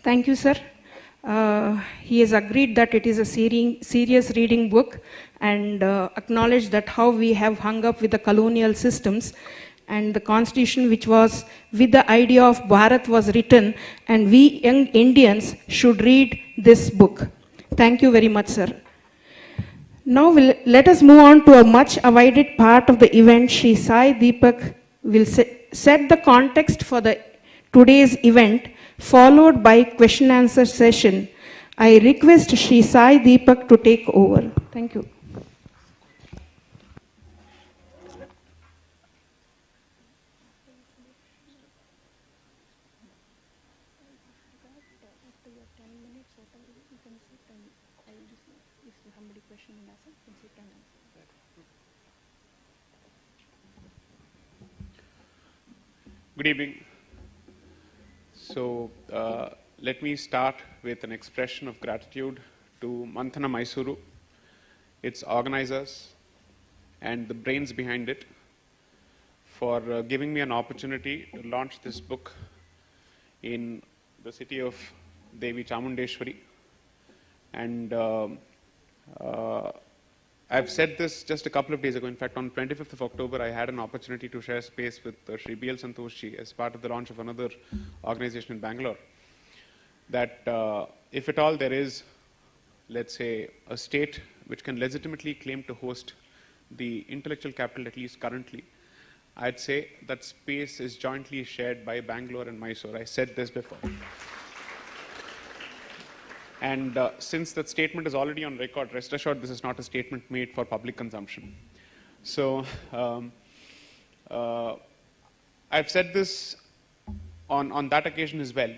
Thank you, sir. He has agreed that it is a serious reading book and acknowledged that how we have hung up with the colonial systems and the constitution which was with the idea of Bharat was written, and we young Indians should read this book. Thank you very much, sir. Now let us move on to a much awaited part of the event. Shri Sai Deepak will set the context for the today's event, followed by question answer session. I request Shri Sai Deepak to take over. Thank you. Good evening. So let me start with an expression of gratitude to Manthana Mysuru, its organizers, and the brains behind it for giving me an opportunity to launch this book in the city of Devi Chamundeshwari. And I've said this just a couple of days ago. In fact, on 25th of October, I had an opportunity to share space with Shri B.L. Santoshji as part of the launch of another organization in Bangalore. That if at all there is, let's say, a state which can legitimately claim to host the intellectual capital, at least currently, I'd say that space is jointly shared by Bangalore and Mysore. I said this before. And since that statement is already on record, rest assured this is not a statement made for public consumption. So I've said this on that occasion as well,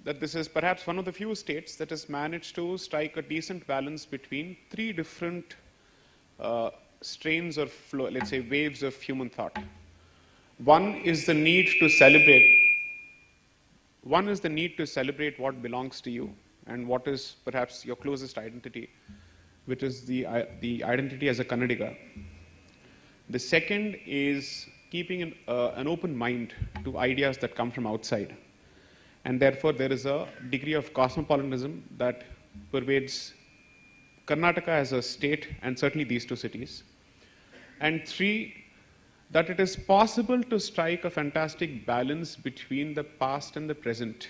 that this is perhaps one of the few states that has managed to strike a decent balance between three different strains or flow, let's say waves of human thought. One is the need to celebrate. One is the need to celebrate what belongs to you and what is perhaps your closest identity, which is the identity as a Kannadiga. The second is keeping an open mind to ideas that come from outside. And therefore, there is a degree of cosmopolitanism that pervades Karnataka as a state and certainly these two cities. And three, that it is possible to strike a fantastic balance between the past and the present,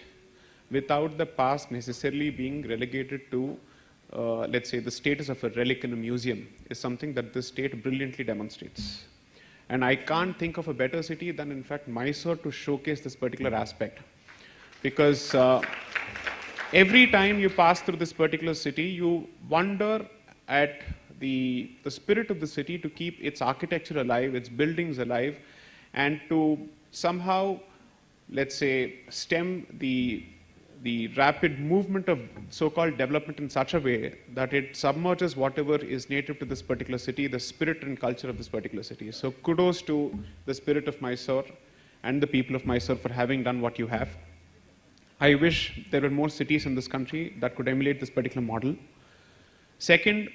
without the past necessarily being relegated to, let's say, the status of a relic in a museum, is something that this state brilliantly demonstrates. And I can't think of a better city than, in fact, Mysore to showcase this particular aspect. Because every time you pass through this particular city, you wonder at the spirit of the city to keep its architecture alive, its buildings alive, and to somehow, let's say, stem the rapid movement of so-called development in such a way that it submerges whatever is native to this particular city, the spirit and culture of this particular city. So kudos to the spirit of Mysore and the people of Mysore for having done what you have. I wish there were more cities in this country that could emulate this particular model. Second,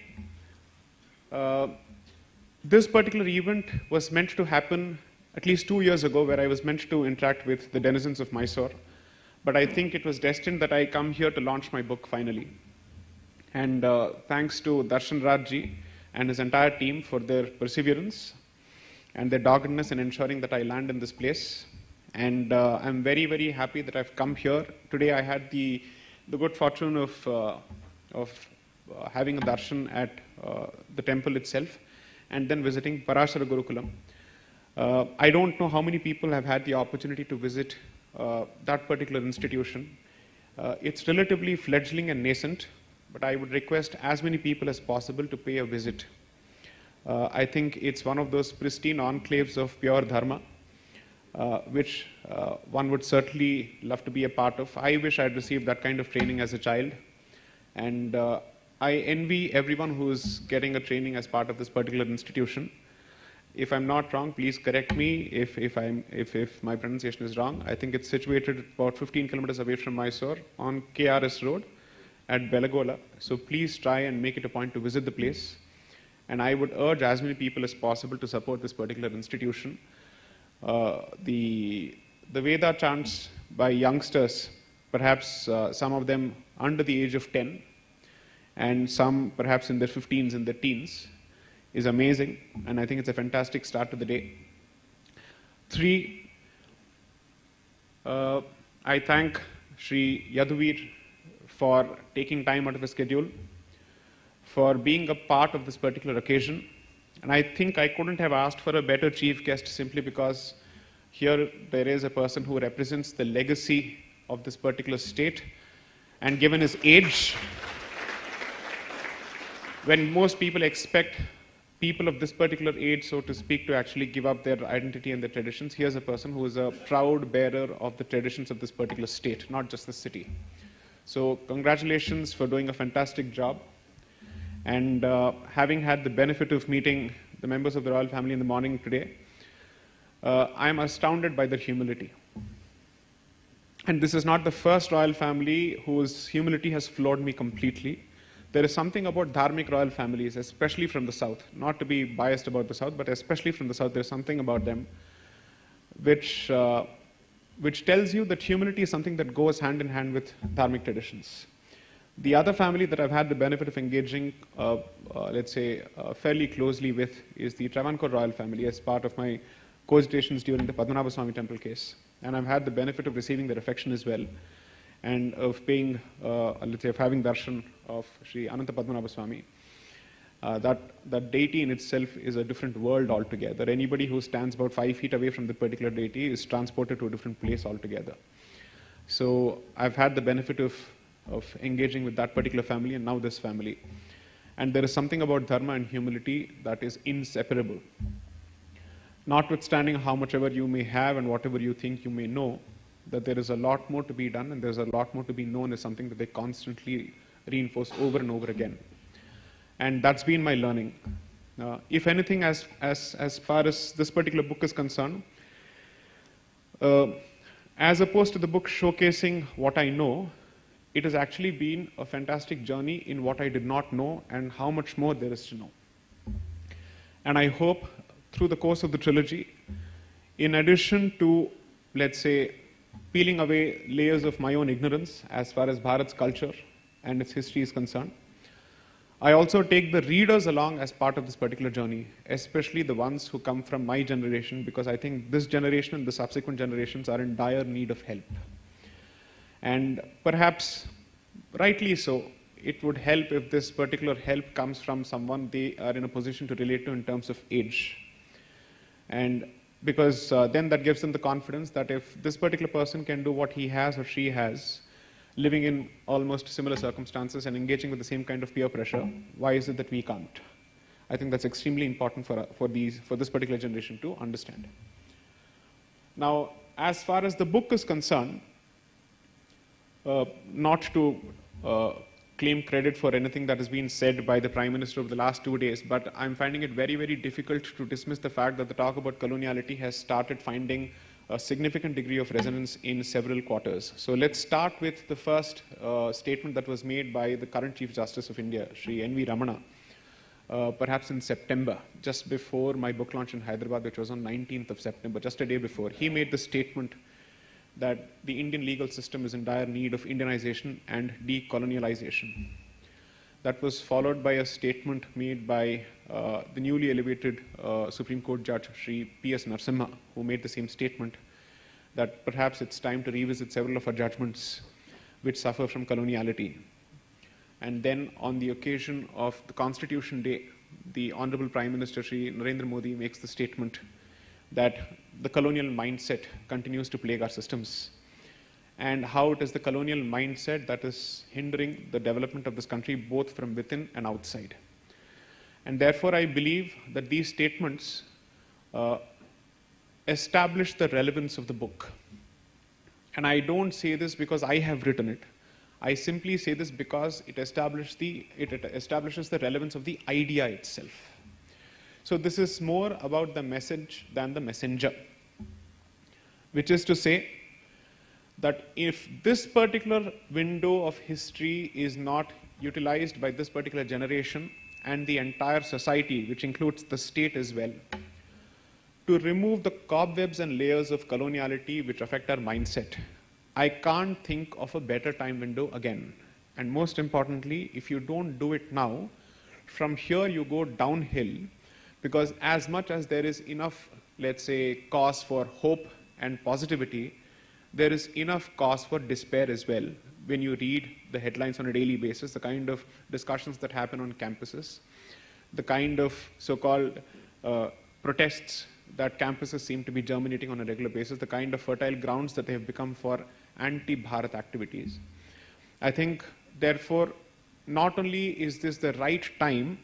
this particular event was meant to happen at least 2 years ago, where I was meant to interact with the denizens of Mysore. But I think it was destined that I come here to launch my book finally. And thanks to Darshan Rajji and his entire team for their perseverance and their doggedness in ensuring that I land in this place. And I'm very, very happy that I've come here. Today I had the good fortune of having a darshan at the temple itself and then visiting Parashara Gurukulam. I don't know how many people have had the opportunity to visit that particular institution. It's relatively fledgling and nascent, but I would request as many people as possible to pay a visit. I think it's one of those pristine enclaves of pure dharma, which one would certainly love to be a part of. I wish I'd received that kind of training as a child, and I envy everyone who's getting a training as part of this particular institution. If I'm not wrong, please correct me if my pronunciation is wrong. I think it's situated about 15 kilometers away from Mysore on KRS Road at Belagola. So please try and make it a point to visit the place. And I would urge as many people as possible to support this particular institution. The Veda chants by youngsters perhaps some of them under the age of 10, and some perhaps in their 15s, in their teens, is amazing, and I think it's a fantastic start to the day. 3, I thank Shri Yaduvir for taking time out of his schedule, for being a part of this particular occasion. And I think I couldn't have asked for a better chief guest simply because here there is a person who represents the legacy of this particular state, and given his age, when most people expect people of this particular age, so to speak, to actually give up their identity and their traditions, here's a person who is a proud bearer of the traditions of this particular state, not just the city. So congratulations for doing a fantastic job. And having had the benefit of meeting the members of the royal family in the morning today, I'm astounded by their humility. And this is not the first royal family whose humility has floored me completely. There is something about dharmic royal families, especially from the south, not to be biased about the south, but especially from the south, there's something about them which tells you that humility is something that goes hand in hand with dharmic traditions. The other family that I've had the benefit of engaging, let's say, fairly closely with is the Travancore royal family as part of my cogitations during the Padmanabha Swami temple case. And I've had the benefit of receiving their affection as well, and of paying, let's say, of having darshan of Sri Ananta Padmanabha Swami. That deity in itself is a different world altogether. Anybody who stands about 5 feet away from the particular deity is transported to a different place altogether. So I've had the benefit of engaging with that particular family and now this family. And there is something about dharma and humility that is inseparable. Notwithstanding how much ever you may have and whatever you think you may know, that there is a lot more to be done and there's a lot more to be known is something that they constantly reinforce over and over again. And that's been my learning. If anything, as far as this particular book is concerned, as opposed to the book showcasing what I know, it has actually been a fantastic journey in what I did not know and how much more there is to know. And I hope through the course of the trilogy, in addition to, let's say, peeling away layers of my own ignorance as far as Bharat's culture and its history is concerned, I also take the readers along as part of this particular journey, especially the ones who come from my generation, because I think this generation and the subsequent generations are in dire need of help. And perhaps, rightly so, it would help if this particular help comes from someone they are in a position to relate to in terms of age. And because then that gives them the confidence that if this particular person can do what he has or she has, living in almost similar circumstances and engaging with the same kind of peer pressure, why is it that we can't? I think that's extremely important for this particular generation to understand. Now, as far as the book is concerned, not to claim credit for anything that has been said by the Prime Minister over the last 2 days, but I'm finding it very, very difficult to dismiss the fact that the talk about coloniality has started finding a significant degree of resonance in several quarters. So let's start with the first statement that was made by the current Chief Justice of India, Sri N.V. Ramana, perhaps in September, just before my book launch in Hyderabad, which was on 19th of September, just a day before. He made the statement that the Indian legal system is in dire need of Indianization and decolonialization. That was followed by a statement made by the newly elevated Supreme Court Judge, Sri P.S. Narasimha, who made the same statement that perhaps it's time to revisit several of our judgments which suffer from coloniality. And then on the occasion of the Constitution Day, the Honorable Prime Minister, Sri Narendra Modi, makes the statement that the colonial mindset continues to plague our systems, and how it is the colonial mindset that is hindering the development of this country both from within and outside. And therefore, I believe that these statements establish the relevance of the book. And I don't say this because I have written it. I simply say this because it establishes the relevance of the idea itself. So this is more about the message than the messenger, which is to say that if this particular window of history is not utilized by this particular generation and the entire society, which includes the state as well, to remove the cobwebs and layers of coloniality which affect our mindset, I can't think of a better time window again. And most importantly, if you don't do it now, from here you go downhill, because as much as there is enough, let's say, cause for hope and positivity, there is enough cause for despair as well. When you read the headlines on a daily basis, the kind of discussions that happen on campuses, the kind of so-called protests that campuses seem to be germinating on a regular basis, the kind of fertile grounds that they have become for anti-Bharat activities. I think, therefore, not only is this the right time,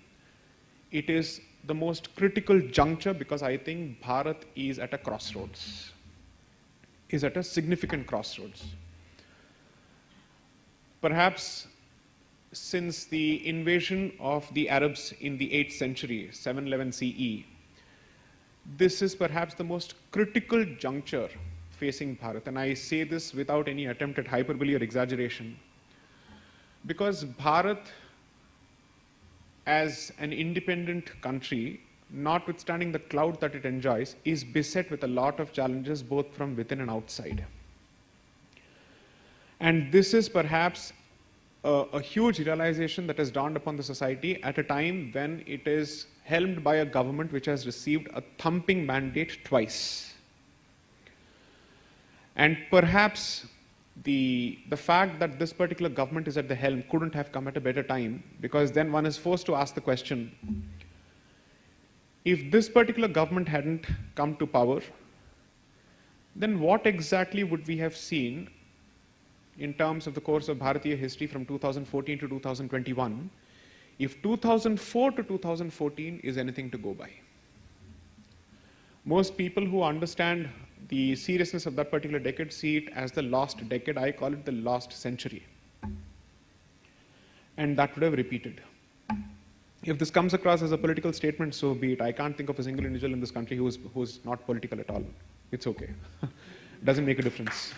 it is the most critical juncture, because I think Bharat is at a crossroads, is at a significant crossroads. Perhaps since the invasion of the Arabs in the 8th century, 711 CE, this is perhaps the most critical juncture facing Bharat. And I say this without any attempt at hyperbole or exaggeration, because Bharat, as an independent country, notwithstanding the clout that it enjoys, is beset with a lot of challenges both from within and outside. And this is perhaps a huge realization that has dawned upon the society at a time when it is helmed by a government which has received a thumping mandate twice. And perhaps the fact that this particular government is at the helm couldn't have come at a better time, because then one is forced to ask the question, if this particular government hadn't come to power, then what exactly would we have seen in terms of the course of Bharatiya history from 2014 to 2021, if 2004 to 2014 is anything to go by? Most people who understand the seriousness of that particular decade see it as the lost decade. I call it the lost century. And that would have repeated. If this comes across as a political statement, so be it. I can't think of a single individual in this country who's not political at all. It's okay. Doesn't make a difference.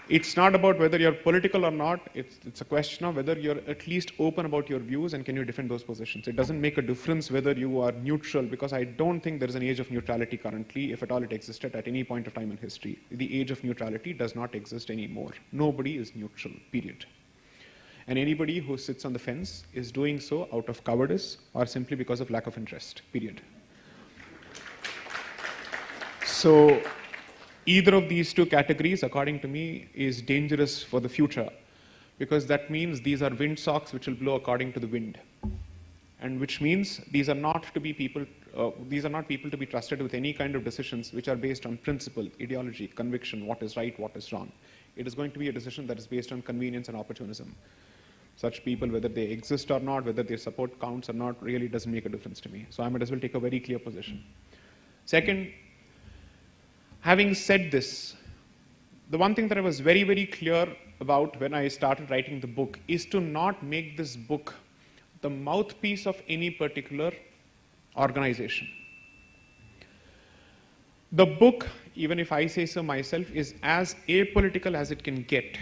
It's not about whether you're political or not. It's a question of whether you're at least open about your views and can you defend those positions. It doesn't make a difference whether you are neutral, because I don't think there is an age of neutrality currently, if at all it existed at any point of time in history. The age of neutrality does not exist anymore. Nobody is neutral, period. And anybody who sits on the fence is doing so out of cowardice or simply because of lack of interest, period. So either of these two categories, according to me, is dangerous for the future, because that means these are windsocks which will blow according to the wind, and which means these are not people to be trusted with any kind of decisions which are based on principle, ideology, conviction, what is right, what is wrong. It is going to be a decision that is based on convenience and opportunism. Such people, whether they exist or not, whether their support counts or not, really doesn't make a difference to me. So I might as well take a very clear position. Second, having said this, the one thing that I was very, very clear about when I started writing the book is to not make this book the mouthpiece of any particular organization. The book, even if I say so myself, is as apolitical as it can get,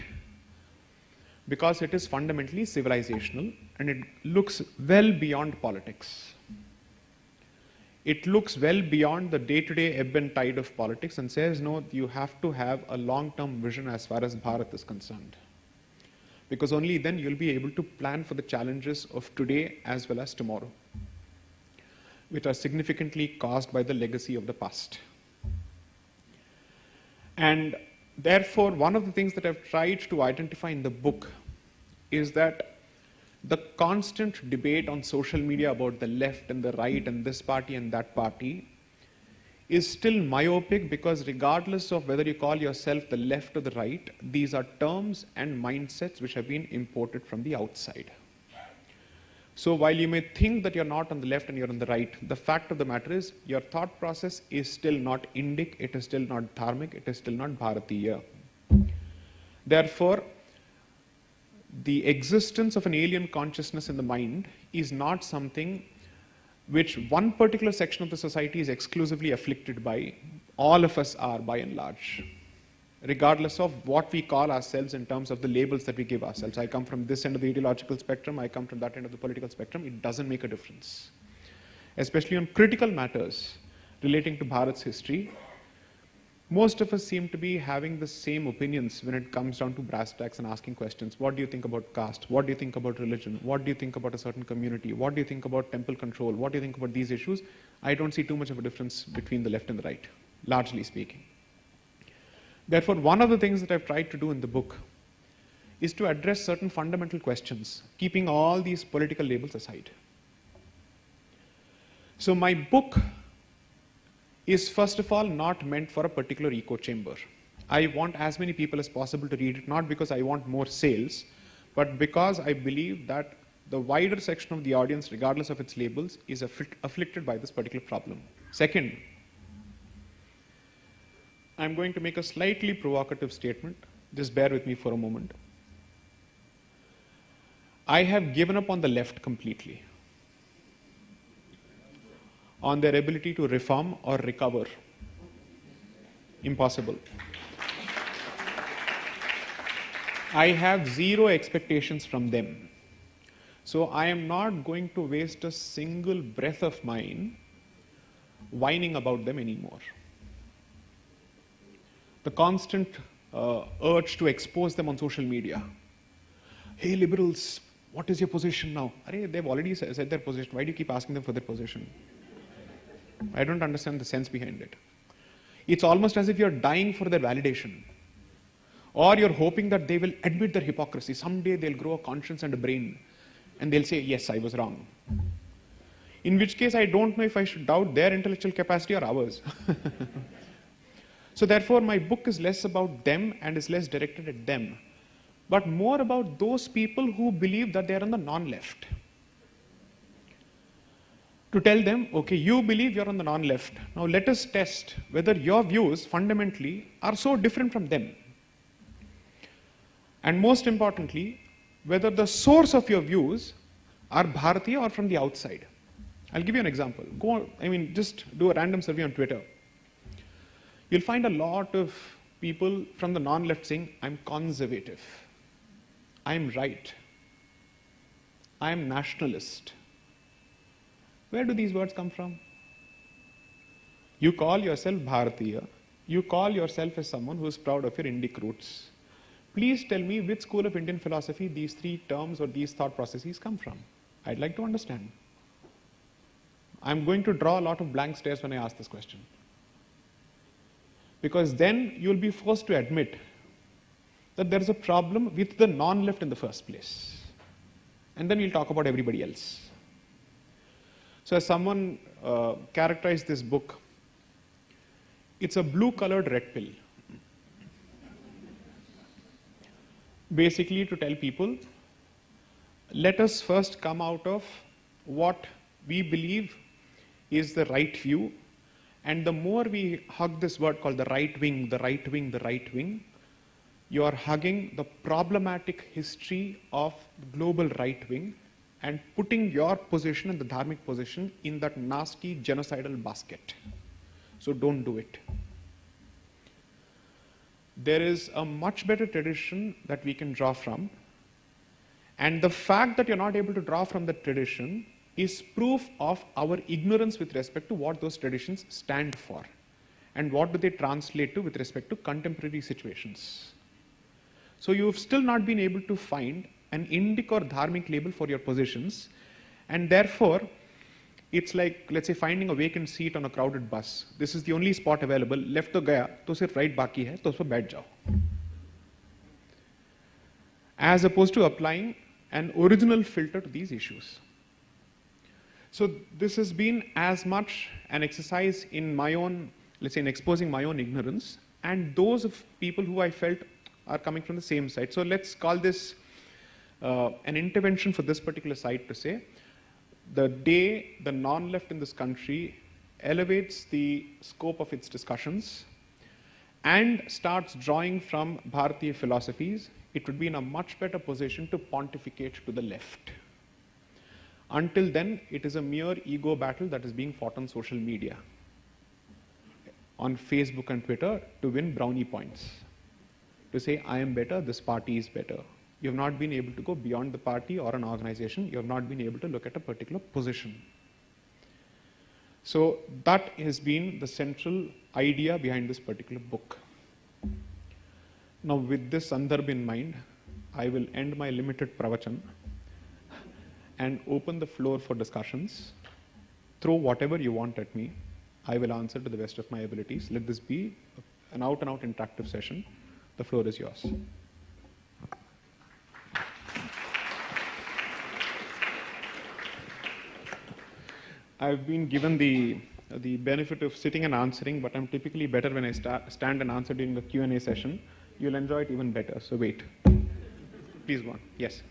because it is fundamentally civilizational and it looks well beyond politics. It looks well beyond the day-to-day ebb and tide of politics and says, no, you have to have a long-term vision as far as Bharat is concerned. Because only then you'll be able to plan for the challenges of today as well as tomorrow, which are significantly caused by the legacy of the past. And therefore, one of the things that I've tried to identify in the book is that the constant debate on social media about the left and the right and this party and that party is still myopic, because regardless of whether you call yourself the left or the right, these are terms and mindsets which have been imported from the outside. So while you may think that you're not on the left and you're on the right, the fact of the matter is your thought process is still not Indic, it is still not dharmic, it is still not Bharatiya. Therefore, the existence of an alien consciousness in the mind is not something which one particular section of the society is exclusively afflicted by. All of us are, by and large, regardless of what we call ourselves in terms of the labels that we give ourselves. I come from this end of the ideological spectrum, I come from that end of the political spectrum. It doesn't make a difference. Especially on critical matters relating to Bharat's history, Most of us seem to be having the same opinions when it comes down to brass tacks and asking questions. What do you think about caste? What do you think about religion? What do you think about a certain community? What do you think about temple control? What do you think about these issues? I don't see too much of a difference between the left and the right, largely speaking. Therefore, one of the things that I've tried to do in the book is to address certain fundamental questions, keeping all these political labels aside. So my book is first of all not meant for a particular echo chamber. I want as many people as possible to read it, not because I want more sales, but because I believe that the wider section of the audience, regardless of its labels, is afflicted by this particular problem. Second, I'm going to make a slightly provocative statement. Just bear with me for a moment. I have given up on the left completely, on their ability to reform or recover. Impossible. I have zero expectations from them. So I am not going to waste a single breath of mine whining about them anymore. The constant urge to expose them on social media. Hey liberals, what is your position now? They've already said their position. Why do you keep asking them for their position? I don't understand the sense behind it. It's almost as if you're dying for their validation. Or you're hoping that they will admit their hypocrisy. Someday they'll grow a conscience and a brain and they'll say, yes, I was wrong. In which case, I don't know if I should doubt their intellectual capacity or ours. So therefore, my book is less about them and is less directed at them, but more about those people who believe that they're on the non-left. To tell them, okay, you believe you're on the non-left. Now let us test whether your views fundamentally are so different from them. And most importantly, whether the source of your views are Bharatiya or from the outside. I'll give you an example. Just do a random survey on Twitter. You'll find a lot of people from the non-left saying, I'm conservative, I'm right, I'm nationalist. Where do these words come from? You call yourself Bharatiya, you call yourself as someone who is proud of your Indic roots. Please tell me which school of Indian philosophy these three terms or these thought processes come from. I'd like to understand. I'm going to draw a lot of blank stares when I ask this question. Because then you'll be forced to admit that there is a problem with the non-left in the first place. And then we'll talk about everybody else. So as someone characterized this book, it's a blue-colored red pill. Basically to tell people, let us first come out of what we believe is the right view, and the more we hug this word called the right wing, the right wing, the right wing, you are hugging the problematic history of the global right wing and putting your position and the dharmic position in that nasty genocidal basket. So don't do it. There is a much better tradition that we can draw from, and the fact that you're not able to draw from that tradition is proof of our ignorance with respect to what those traditions stand for and what do they translate to with respect to contemporary situations. So you've still not been able to find an Indic or dharmic label for your positions, and therefore it's like, let's say, finding a vacant seat on a crowded bus. This is the only spot available. Left to gaya, to sirf right baki hai, to us par baith jao. As opposed to applying an original filter to these issues. So this has been as much an exercise in my own, let's say, in exposing my own ignorance, and those of people who I felt are coming from the same side. So let's call this an intervention for this particular side to say, the day the non-left in this country elevates the scope of its discussions and starts drawing from Bharatiya philosophies, it would be in a much better position to pontificate to the left. Until then, it is a mere ego battle that is being fought on social media, on Facebook and Twitter, to win brownie points. To say, I am better, this party is better. You have not been able to go beyond the party or an organization. You have not been able to look at a particular position. So that has been the central idea behind this particular book. Now, with this sandarbh in mind, I will end my limited pravachan and open the floor for discussions. Throw whatever you want at me. I will answer to the best of my abilities. Let this be an out-and-out interactive session. The floor is yours. I've been given the benefit of sitting and answering, but I'm typically better when I stand and answer during the Q&A session. You'll enjoy it even better, so wait. Please go on. Yes.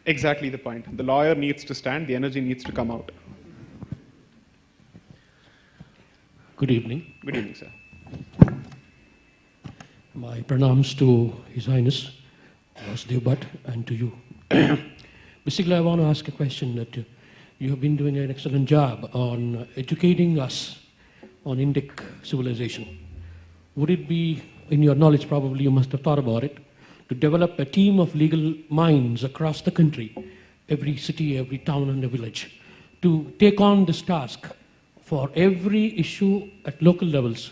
Exactly the point. The lawyer needs to stand, the energy needs to come out. Good evening. Good evening, sir. My pranams to His Highness, Sai Deepak, and to you. Basically, I want to ask a question that you have been doing an excellent job on educating us on Indic civilization. Would it be, in your knowledge probably you must have thought about it, to develop a team of legal minds across the country, every city, every town and a village, to take on this task for every issue at local levels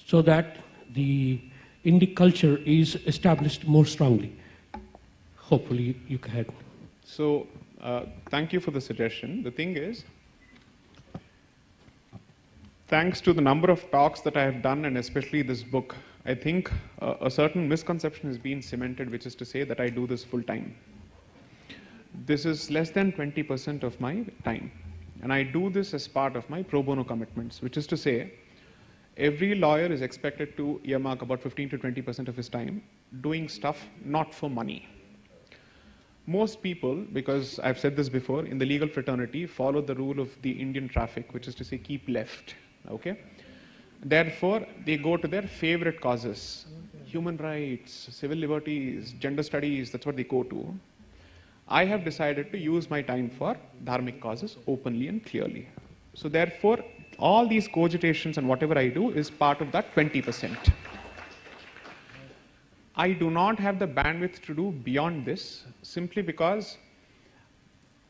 so that the Indic culture is established more strongly? Hopefully you can. So, thank you for the suggestion. The thing is, thanks to the number of talks that I have done, and especially this book, I think a certain misconception has been cemented, which is to say that I do this full time. This is less than 20% of my time. And I do this as part of my pro bono commitments, which is to say, every lawyer is expected to earmark about 15 to 20% of his time doing stuff not for money. Most people, because I've said this before, in the legal fraternity, follow the rule of the Indian traffic, which is to say, keep left. Okay? Therefore, they go to their favorite causes. Human rights, civil liberties, gender studies, that's what they go to. I have decided to use my time for dharmic causes openly and clearly. So therefore, all these cogitations and whatever I do is part of that 20%. I do not have the bandwidth to do beyond this, simply because,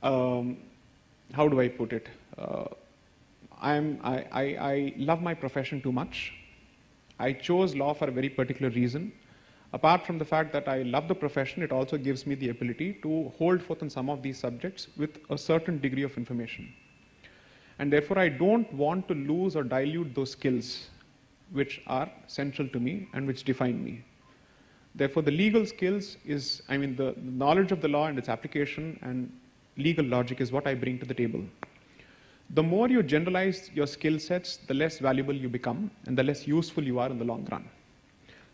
how do I put it? I love my profession too much. I chose law for a very particular reason. Apart from the fact that I love the profession, it also gives me the ability to hold forth on some of these subjects with a certain degree of information. And therefore, I don't want to lose or dilute those skills which are central to me and which define me. Therefore, the legal skills is, the knowledge of the law and its application and legal logic is what I bring to the table. The more you generalize your skill sets, the less valuable you become and the less useful you are in the long run.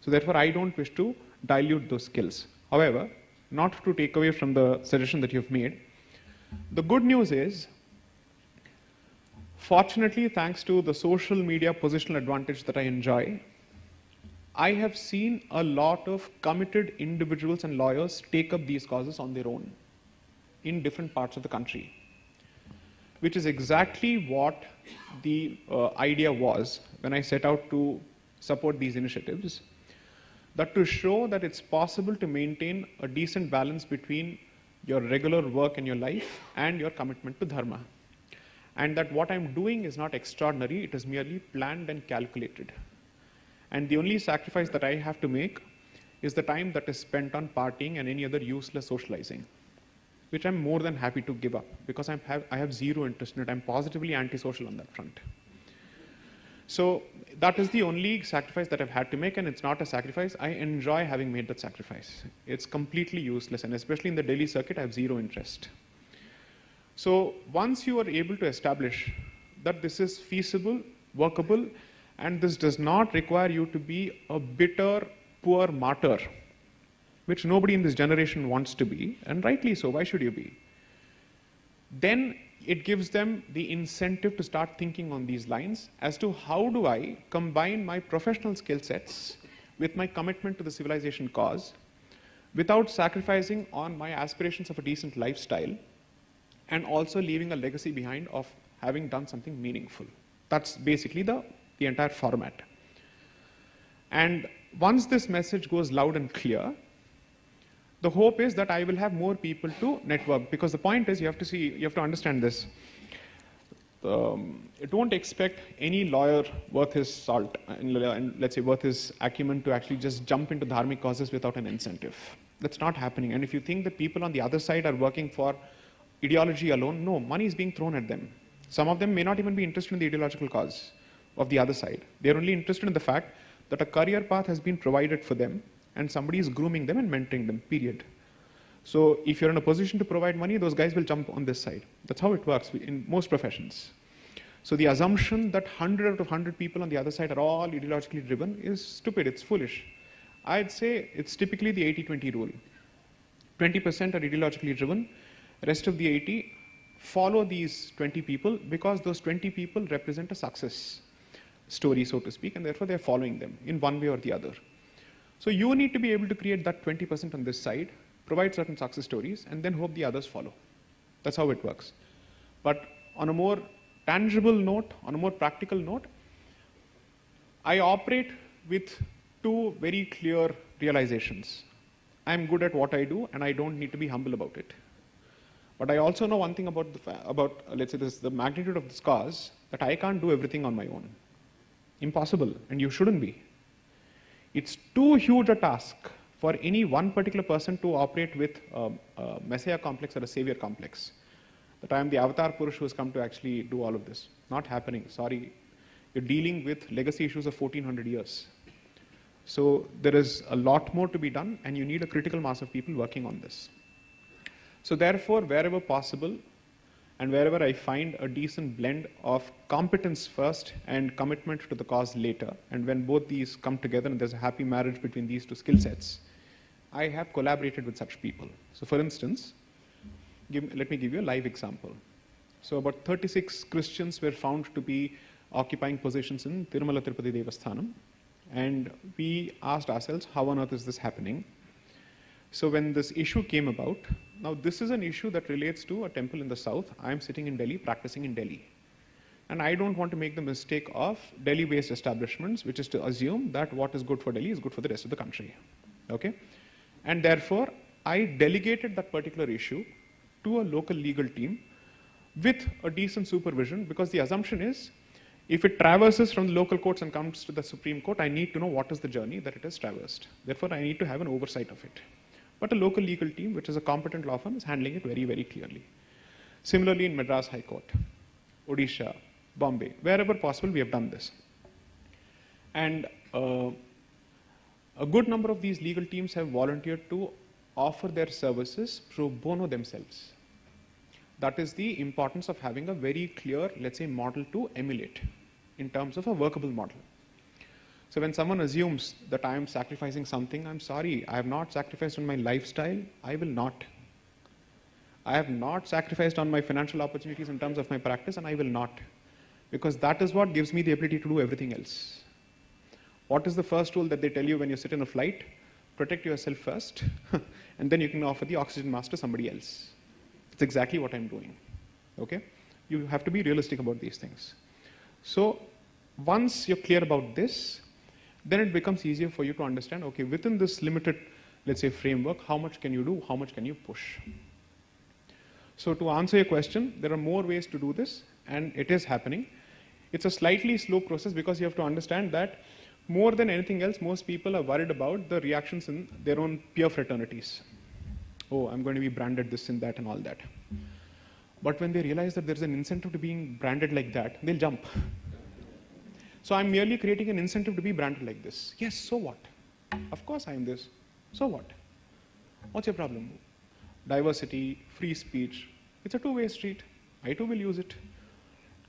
So therefore, I don't wish to dilute those skills. However, not to take away from the suggestion that you've made, the good news is, fortunately, thanks to the social media positional advantage that I enjoy, I have seen a lot of committed individuals and lawyers take up these causes on their own in different parts of the country, which is exactly what the idea was when I set out to support these initiatives, that to show that it's possible to maintain a decent balance between your regular work in your life and your commitment to dharma. And that what I'm doing is not extraordinary, it is merely planned and calculated. And the only sacrifice that I have to make is the time that is spent on partying and any other useless socializing, which I'm more than happy to give up because I have zero interest in it. I'm positively antisocial on that front. So that is the only sacrifice that I've had to make, and it's not a sacrifice. I enjoy having made that sacrifice. It's completely useless, and especially in the Delhi circuit, I have zero interest. So once you are able to establish that this is feasible, workable, and this does not require you to be a bitter, poor martyr, which nobody in this generation wants to be, and rightly so, why should you be? Then it gives them the incentive to start thinking on these lines as to how do I combine my professional skill sets with my commitment to the civilization cause without sacrificing on my aspirations of a decent lifestyle and also leaving a legacy behind of having done something meaningful. That's basically the entire format. And once this message goes loud and clear, the hope is that I will have more people to network, because the point is you have to understand this. don't expect any lawyer worth his salt and let's say worth his acumen to actually just jump into dharmic causes without an incentive. That's not happening. And if you think that people on the other side are working for ideology alone, no, money is being thrown at them. Some of them may not even be interested in the ideological cause of the other side. They're only interested in the fact that a career path has been provided for them and somebody is grooming them and mentoring them, period. So if you're in a position to provide money, those guys will jump on this side. That's how it works in most professions. So the assumption that 100 out of 100 people on the other side are all ideologically driven is stupid, it's foolish. I'd say it's typically the 80-20 rule. 20% are ideologically driven, rest of the 80 follow these 20 people because those 20 people represent a success story, so to speak, and therefore they're following them in one way or the other. So you need to be able to create that 20% on this side, provide certain success stories, and then hope the others follow. That's how it works. But on a more tangible note, on a more practical note, I operate with two very clear realizations. I'm good at what I do, and I don't need to be humble about it. But I also know one thing about, let's say, the magnitude of this cause, that I can't do everything on my own. Impossible, and you shouldn't be. It's too huge a task for any one particular person to operate with a messiah complex or a savior complex. That I am the avatar Purush who has come to actually do all of this. Not happening, sorry. You're dealing with legacy issues of 1400 years. So there is a lot more to be done, and you need a critical mass of people working on this. So therefore, wherever possible, and wherever I find a decent blend of competence first and commitment to the cause later, and when both these come together and there's a happy marriage between these two skill sets, I have collaborated with such people. So for instance, let me give you a live example. So about 36 Christians were found to be occupying positions in Tirumala Tirupati Devasthanam, and we asked ourselves, how on earth is this happening? So when this issue came about, now this is an issue that relates to a temple in the south. I am sitting in Delhi, practicing in Delhi. And I don't want to make the mistake of Delhi-based establishments, which is to assume that what is good for Delhi is good for the rest of the country. Okay? And therefore, I delegated that particular issue to a local legal team with a decent supervision, because the assumption is, if it traverses from the local courts and comes to the Supreme Court, I need to know what is the journey that it has traversed. Therefore, I need to have an oversight of it. But a local legal team, which is a competent law firm, is handling it very, very clearly. Similarly, in Madras High Court, Odisha, Bombay, wherever possible, we have done this. And a good number of these legal teams have volunteered to offer their services pro bono themselves. That is the importance of having a very clear, let's say, model to emulate in terms of a workable model. So when someone assumes that I am sacrificing something, I'm sorry, I have not sacrificed on my lifestyle, I will not. I have not sacrificed on my financial opportunities in terms of my practice, and I will not. Because that is what gives me the ability to do everything else. What is the first rule that they tell you when you sit in a flight? Protect yourself first, and then you can offer the oxygen mask to somebody else. It's exactly what I'm doing. Okay? You have to be realistic about these things. So once you're clear about this, then it becomes easier for you to understand, okay, within this limited, let's say, framework, how much can you do, how much can you push? So to answer your question, there are more ways to do this, and it is happening. It's a slightly slow process because you have to understand that more than anything else, most people are worried about the reactions in their own peer fraternities. Oh, I'm going to be branded this and that and all that. But when they realize that there's an incentive to being branded like that, they'll jump. So I'm merely creating an incentive to be branded like this. Yes, so what? Of course I am this. So what? What's your problem? Diversity, free speech, it's a two-way street. I too will use it.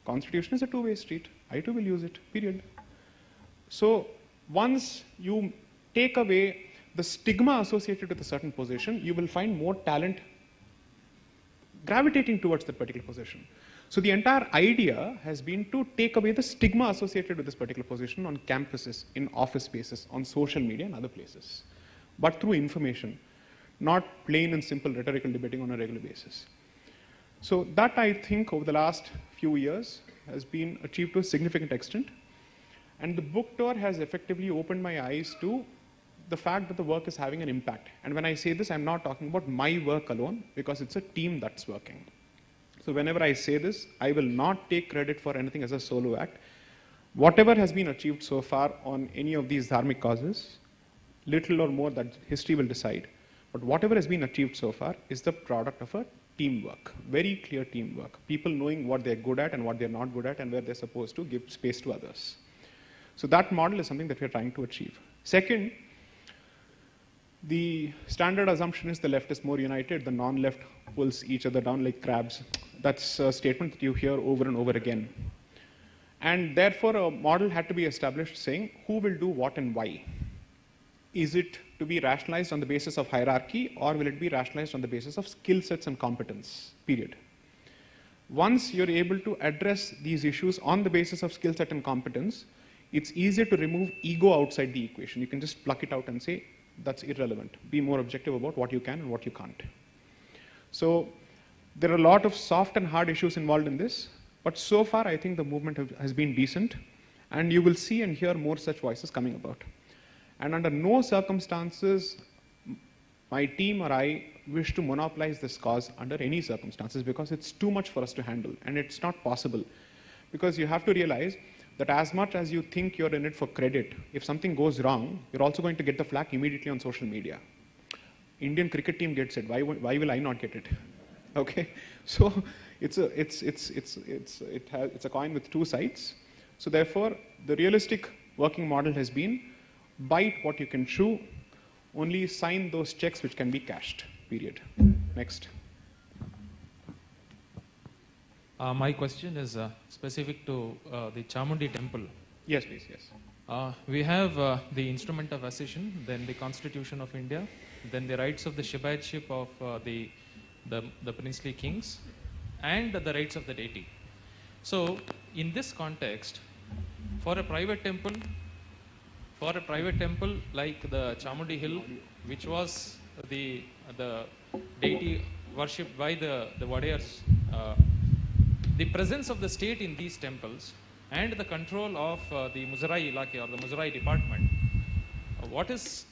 Constitution is a two-way street. I too will use it, period. So once you take away the stigma associated with a certain position, you will find more talent gravitating towards that particular position. So the entire idea has been to take away the stigma associated with this particular position on campuses, in office spaces, on social media and other places, but through information, not plain and simple rhetorical debating on a regular basis. So that, I think, over the last few years has been achieved to a significant extent. And the book tour has effectively opened my eyes to the fact that the work is having an impact. And when I say this, I'm not talking about my work alone, because it's a team that's working. So whenever I say this, I will not take credit for anything as a solo act. Whatever has been achieved so far on any of these dharmic causes, little or more that history will decide. But whatever has been achieved so far is the product of a teamwork, very clear teamwork. People knowing what they're good at and what they're not good at and where they're supposed to give space to others. So that model is something that we're trying to achieve. Second, the standard assumption is the left is more united, the non-left pulls each other down like crabs. That's a statement that you hear over and over again. And therefore, a model had to be established saying who will do what and why. Is it to be rationalized on the basis of hierarchy, or will it be rationalized on the basis of skill sets and competence, period. Once you're able to address these issues on the basis of skill set and competence, it's easier to remove ego outside the equation. You can just pluck it out and say, that's irrelevant. Be more objective about what you can and what you can't. So there are a lot of soft and hard issues involved in this, but so far I think the movement has been decent, and you will see and hear more such voices coming about. And under no circumstances, my team or I wish to monopolize this cause under any circumstances, because it's too much for us to handle, and it's not possible. Because you have to realize that as much as you think you're in it for credit, if something goes wrong, you're also going to get the flack immediately on social media. Indian cricket team gets it. Why will I not get it? Okay, so it's a coin with two sides. So therefore, the realistic working model has been bite what you can chew, only sign those checks which can be cashed, period. Next. My question is specific to the Chamundi temple. Yes, please, yes. We have the instrument of accession, then the Constitution of India, then the rights of the Shibaitship of the princely kings, and the rights of the deity. So, in this context, for a private temple like the Chamundi Hill, which was the deity worshipped by the Wadiyars, the presence of the state in these temples and the control of the Muzarai Ilake or the Muzarai department, what is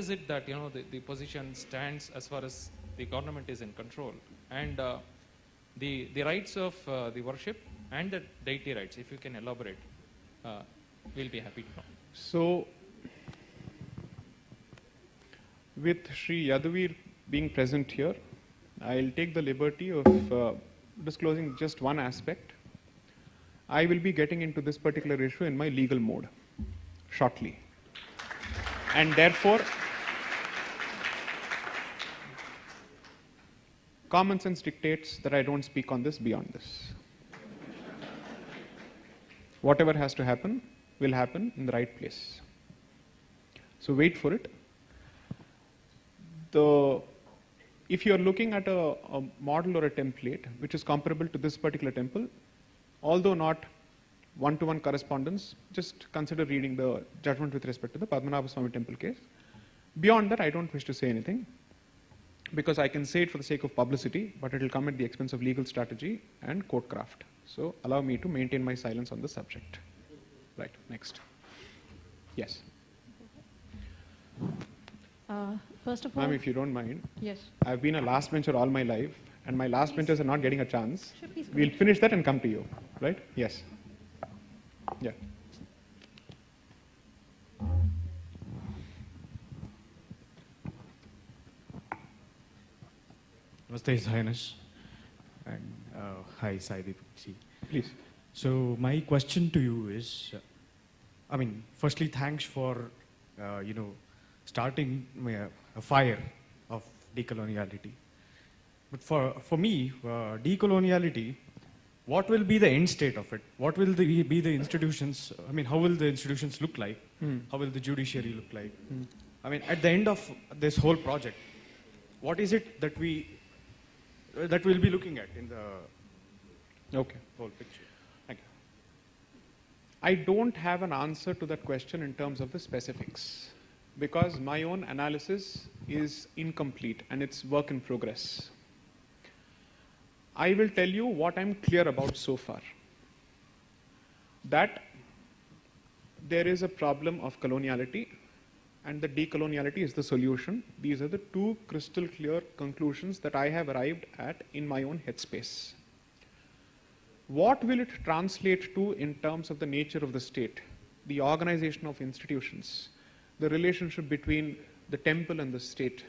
it that the position stands as far as the government is in control, and the rights of the worship and the deity rights, if you can elaborate, we'll be happy to know. So, with Sri Yaduvir being present here, I'll take the liberty of disclosing just one aspect. I will be getting into this particular issue in my legal mode shortly. And therefore, common sense dictates that I don't speak on this beyond this. Whatever has to happen will happen in the right place. So wait for it. If you're looking at a model or a template which is comparable to this particular temple, although not one-to-one correspondence, just consider reading the judgment with respect to the Padmanabha Swami temple case. Beyond that, I don't wish to say anything, because I can say it for the sake of publicity, but it will come at the expense of legal strategy and court craft. So allow me to maintain my silence on the subject. Right, next. Yes. First of all, Ma'am, if you don't mind, yes. I've been a last bencher all my life, and my last benchers are not getting a chance. Sure, please go We'll ahead. finish that and come to you, right? Yes. Yeah. Namaste, His Highness. And hi, Sai Deepak. Please. So my question to you is, firstly, thanks for, starting a fire of decoloniality. But for me, decoloniality, what will be the end state of it? What will be the institutions? How will the institutions look like? How will the judiciary look like? At the end of this whole project, what is it that we'll be looking at in the whole picture? Thank you. I don't have an answer to that question in terms of the specifics, because my own analysis is incomplete and it's work in progress. I will tell you what I'm clear about so far. That there is a problem of coloniality, and the decoloniality is the solution. These are the two crystal clear conclusions that I have arrived at in my own headspace. What will it translate to in terms of the nature of the state, the organization of institutions, the relationship between the temple and the state,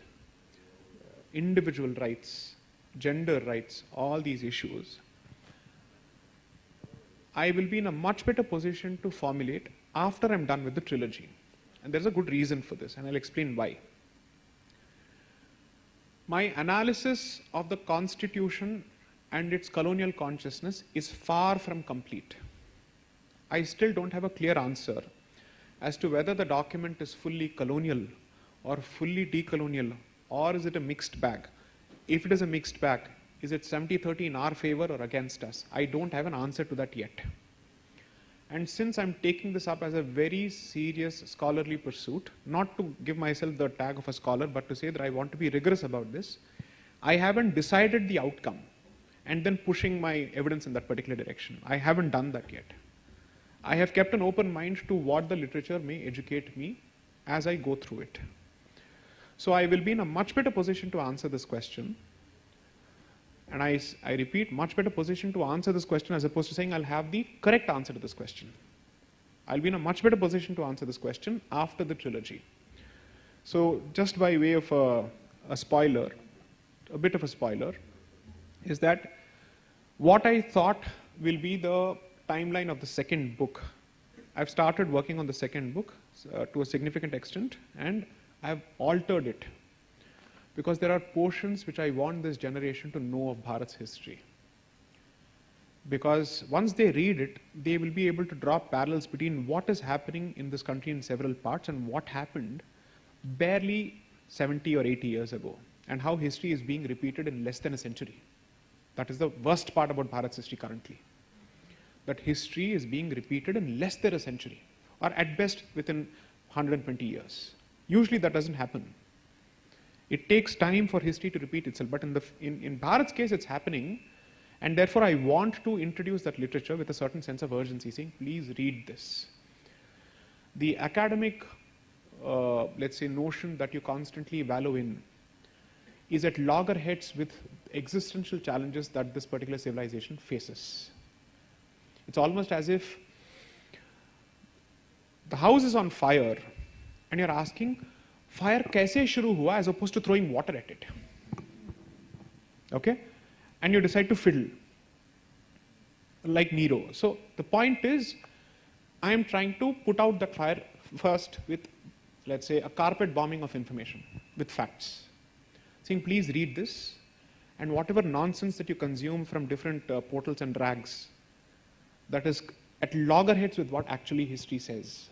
individual rights, gender rights, all these issues? I will be in a much better position to formulate after I'm done with the trilogy. And there's a good reason for this, and I'll explain why. My analysis of the Constitution and its colonial consciousness is far from complete. I still don't have a clear answer as to whether the document is fully colonial or fully decolonial, or is it a mixed bag. If it is a mixed bag, is it 70-30 in our favor or against us? I don't have an answer to that yet. And since I'm taking this up as a very serious scholarly pursuit, not to give myself the tag of a scholar, but to say that I want to be rigorous about this, I haven't decided the outcome and then pushing my evidence in that particular direction. I haven't done that yet. I have kept an open mind to what the literature may educate me as I go through it. So I will be in a much better position to answer this question. And I repeat, much better position to answer this question as opposed to saying I'll have the correct answer to this question. I'll be in a much better position to answer this question after the trilogy. So just by way of a spoiler, a bit of a spoiler, is that what I thought will be the timeline of the second book. I've started working on the second book to a significant extent, and I've altered it because there are portions which I want this generation to know of Bharat's history. Because once they read it, they will be able to draw parallels between what is happening in this country in several parts and what happened barely 70 or 80 years ago, and how history is being repeated in less than a century. That is the worst part about Bharat's history currently. That history is being repeated in less than a century, or at best within 120 years. Usually that doesn't happen. It takes time for history to repeat itself, but in Bharat's case it's happening, and therefore I want to introduce that literature with a certain sense of urgency, saying, please read this. The academic, let's say, notion that you constantly wallow in is at loggerheads with existential challenges that this particular civilization faces. It's almost as if the house is on fire and you're asking, fire kaise shuru hua, as opposed to throwing water at it. Okay? And you decide to fiddle, like Nero. So the point is, I am trying to put out that fire first with, let's say, a carpet bombing of information, with facts. Saying, please read this, and whatever nonsense that you consume from different portals and rags, that is at loggerheads with what actually history says.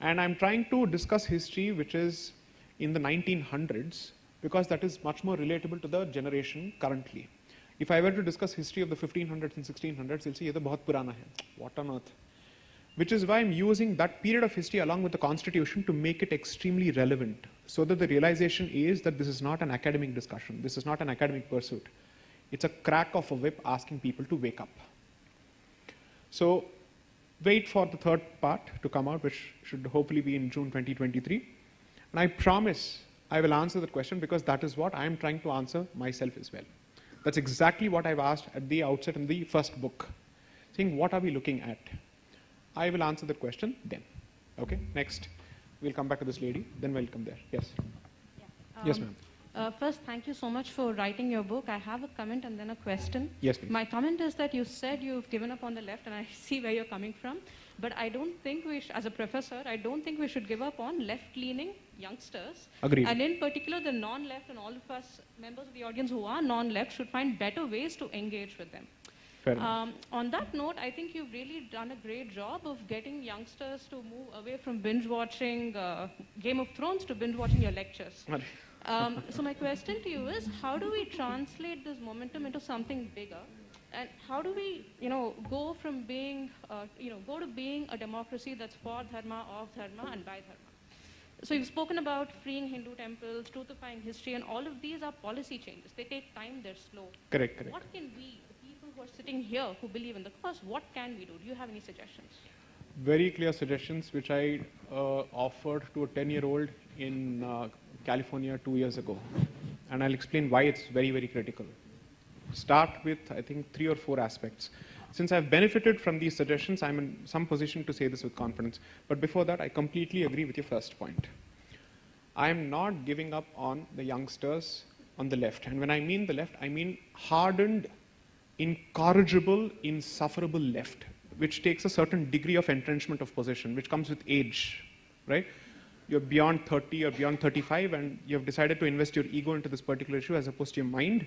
And I'm trying to discuss history which is in the 1900s, because that is much more relatable to the generation currently. If I were to discuss history of the 1500s and 1600s, you'll say, ye to bahut purana hai. What on earth? Which is why I'm using that period of history along with the Constitution to make it extremely relevant, so that the realization is that this is not an academic discussion, this is not an academic pursuit. It's a crack of a whip asking people to wake up. So wait for the third part to come out, which should hopefully be in June 2023. And I promise I will answer that question, because that is what I am trying to answer myself as well. That's exactly what I've asked at the outset in the first book, saying, what are we looking at? I will answer that question then. Okay, next. We'll come back to this lady, then we'll come there. Yes. Yeah. Yes, ma'am. First, thank you so much for writing your book. I have a comment and then a question. Yes, please. My comment is that you said you've given up on the left, and I see where you're coming from. But I don't think we, as a professor, I don't think we should give up on left-leaning youngsters. Agreed. And in particular, the non-left, and all of us members of the audience who are non-left should find better ways to engage with them. Fair enough. On that note, I think you've really done a great job of getting youngsters to move away from binge-watching Game of Thrones to binge-watching your lectures. So my question to you is, how do we translate this momentum into something bigger? And how do we, go from being, go to being a democracy that's for dharma, of dharma, and by dharma? So you've spoken about freeing Hindu temples, truthifying history, and all of these are policy changes. They take time, they're slow. Correct, correct. What can we, the people who are sitting here who believe in the cause, what can we do? Do you have any suggestions? Very clear suggestions, which I offered to a 10-year-old in California 2 years ago. And I'll explain why it's very, very critical. start with, I think, 3 or 4 aspects. Since I've benefited from these suggestions, I'm in some position to say this with confidence. But before that, I completely agree with your first point. I'm not giving up on the youngsters on the left. And when I mean the left, I mean hardened, incorrigible, insufferable left, which takes a certain degree of entrenchment of position, which comes with age, right? You're beyond 30 or beyond 35, and you've decided to invest your ego into this particular issue as opposed to your mind,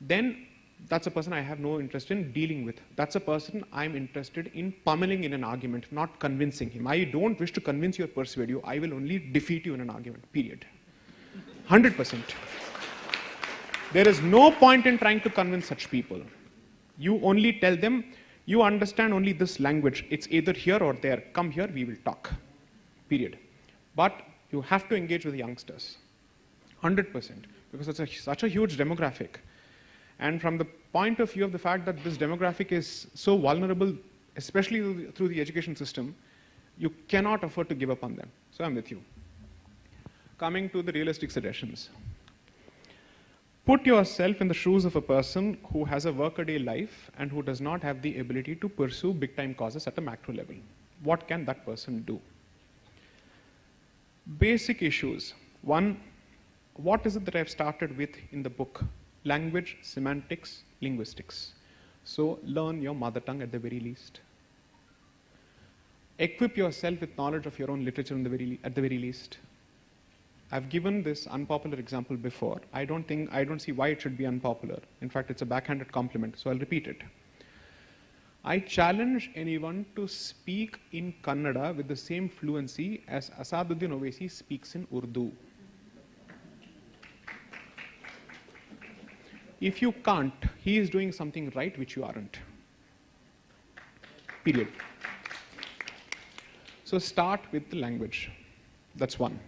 then that's a person I have no interest in dealing with. That's a person I'm interested in pummeling in an argument, not convincing him. I don't wish to convince you or persuade you. I will only defeat you in an argument, period. 100%. There is no point in trying to convince such people. You only tell them, you understand only this language. It's either here or there. Come here, we will talk, period. But you have to engage with the youngsters, 100%, because it's such a huge demographic. And from the point of view of the fact that this demographic is so vulnerable, especially through the education system, you cannot afford to give up on them. So I'm with you. Coming to the realistic suggestions. Put yourself in the shoes of a person who has a workaday life and who does not have the ability to pursue big-time causes at a macro level. What can that person do? Basic issues. One, what is it that I've started with in the book? Language, semantics, linguistics. So learn your mother tongue at the very least. Equip yourself with knowledge of your own literature at the very least. I've given this unpopular example before. I don't see why it should be unpopular. In fact, it's a backhanded compliment, so I'll repeat it. I challenge anyone to speak in Kannada with the same fluency as Asaduddin Owaisi speaks in Urdu. If you can't, he is doing something right which you aren't. Period. So start with the language. That's one.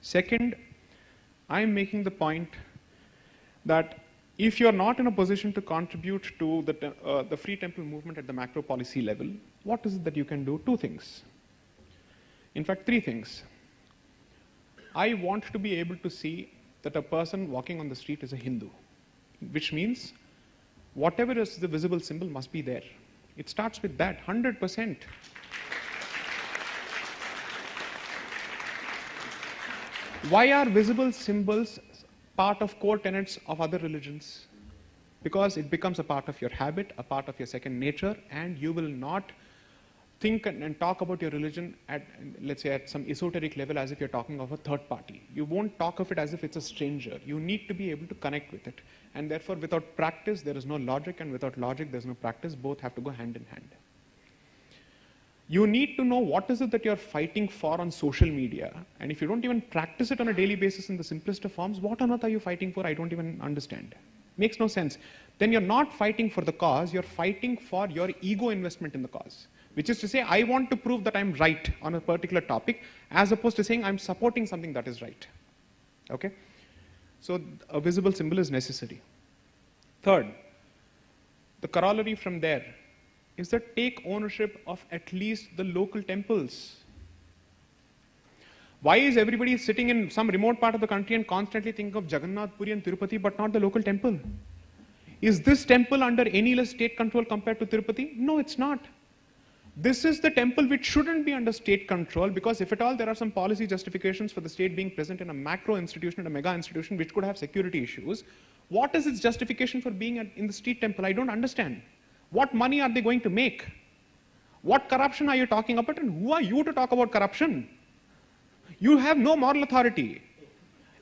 Second, I'm making the point that if you're not in a position to contribute to the Free Temple movement at the macro policy level, what is it that you can do? 2 things. In fact, 3 things. I want to be able to see that a person walking on the street is a Hindu, which means whatever is the visible symbol must be there. It starts with that, 100%. Why are visible symbols part of core tenets of other religions? Because it becomes a part of your habit, a part of your second nature, and you will not think and talk about your religion at, let's say, at some esoteric level as if you're talking of a third party. You won't talk of it as if it's a stranger. You need to be able to connect with it. And therefore, without practice, there is no logic, and without logic, there's no practice. Both have to go hand in hand. You need to know what is it that you're fighting for on social media. And if you don't even practice it on a daily basis in the simplest of forms, what on earth are you fighting for? I don't even understand. Makes no sense. Then you're not fighting for the cause, you're fighting for your ego investment in the cause. Which is to say, I want to prove that I'm right on a particular topic, as opposed to saying I'm supporting something that is right. Okay? So a visible symbol is necessary. Third, the corollary from there is that take ownership of at least the local temples. Why is everybody sitting in some remote part of the country and constantly think of Jagannath Puri and Tirupati but not the local temple? Is this temple under any less state control compared to Tirupati? No, it's not. This is the temple which shouldn't be under state control, because if at all there are some policy justifications for the state being present in a macro institution and a mega institution which could have security issues, what is its justification for being in the street temple? I don't understand. What money are they going to make? What corruption are you talking about, and who are you to talk about corruption? You have no moral authority.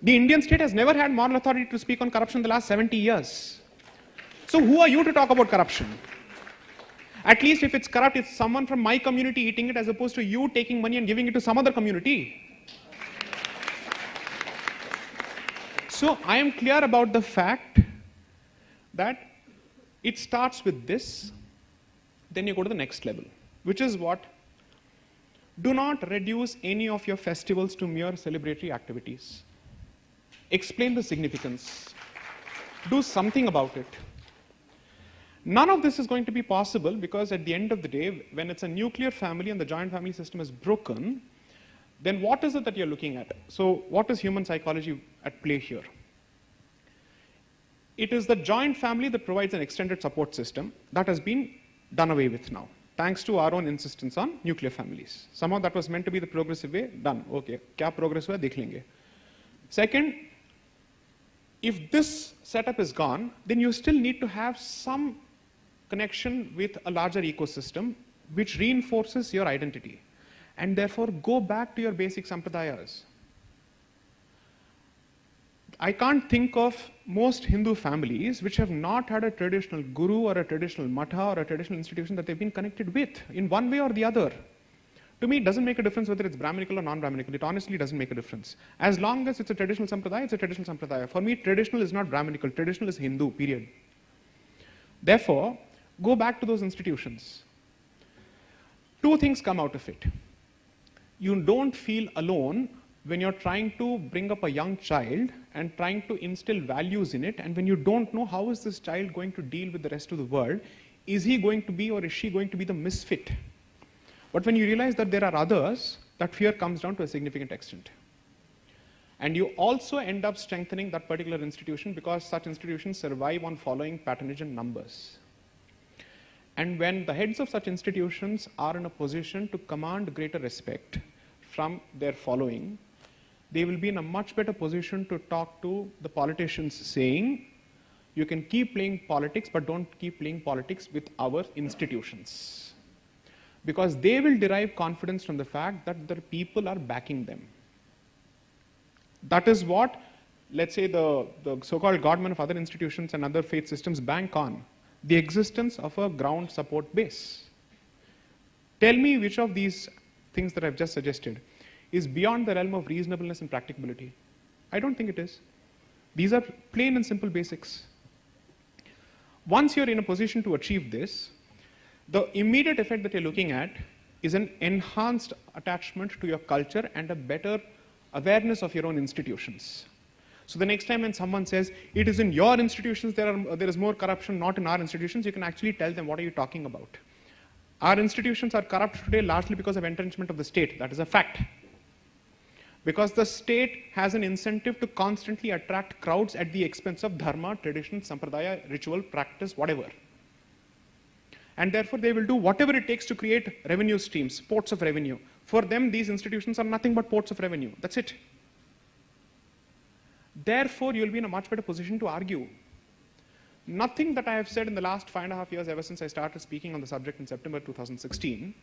The Indian state has never had moral authority to speak on corruption in the last 70 years. So who are you to talk about corruption? At least if it's corrupt, it's someone from my community eating it, as opposed to you taking money and giving it to some other community. So I am clear about the fact that it starts with this, then you go to the next level, which is what? Do not reduce any of your festivals to mere celebratory activities. Explain the significance. Do something about it. None of this is going to be possible because at the end of the day, when it's a nuclear family and the joint family system is broken, then what is it that you're looking at? So what is human psychology at play here? It is the joint family that provides an extended support system that has been done away with now, thanks to our own insistence on nuclear families. Somehow that was meant to be the progressive way, done. Okay, kya progress hua, dekh lenge. Second, if this setup is gone, then you still need to have some connection with a larger ecosystem which reinforces your identity. And therefore, go back to your basic sampradayas. I can't think of most Hindu families which have not had a traditional guru or a traditional matha or a traditional institution that they've been connected with in one way or the other. To me, it doesn't make a difference whether it's Brahminical or non-Brahminical. It honestly doesn't make a difference. As long as it's a traditional sampradaya, it's a traditional sampradaya. For me, traditional is not Brahminical. Traditional is Hindu, period. Therefore, go back to those institutions. Two things come out of it. You don't feel alone when you're trying to bring up a young child and trying to instill values in it, and when you don't know how is this child going to deal with the rest of the world, is he going to be or is she going to be the misfit? But when you realize that there are others, that fear comes down to a significant extent. And you also end up strengthening that particular institution because such institutions survive on following patronage and numbers. And when the heads of such institutions are in a position to command greater respect from their following, they will be in a much better position to talk to the politicians saying, you can keep playing politics, but don't keep playing politics with our institutions. Because they will derive confidence from the fact that the people are backing them. That is what, let's say, the so-called godmen of other institutions and other faith systems bank on, the existence of a ground support base. Tell me which of these things that I've just suggested is beyond the realm of reasonableness and practicability. I don't think it is. These are plain and simple basics. Once you're in a position to achieve this, the immediate effect that you're looking at is an enhanced attachment to your culture and a better awareness of your own institutions. So the next time when someone says, it is in your institutions there is more corruption, not in our institutions, you can actually tell them, what are you talking about? Our institutions are corrupt today largely because of entrenchment of the state. That is a fact. Because the state has an incentive to constantly attract crowds at the expense of dharma, tradition, sampradaya, ritual, practice, whatever. And therefore they will do whatever it takes to create revenue streams, ports of revenue. For them, these institutions are nothing but ports of revenue. That's it. Therefore, you'll be in a much better position to argue. Nothing that I have said in the last 5.5 years, ever since I started speaking on the subject in September 2016,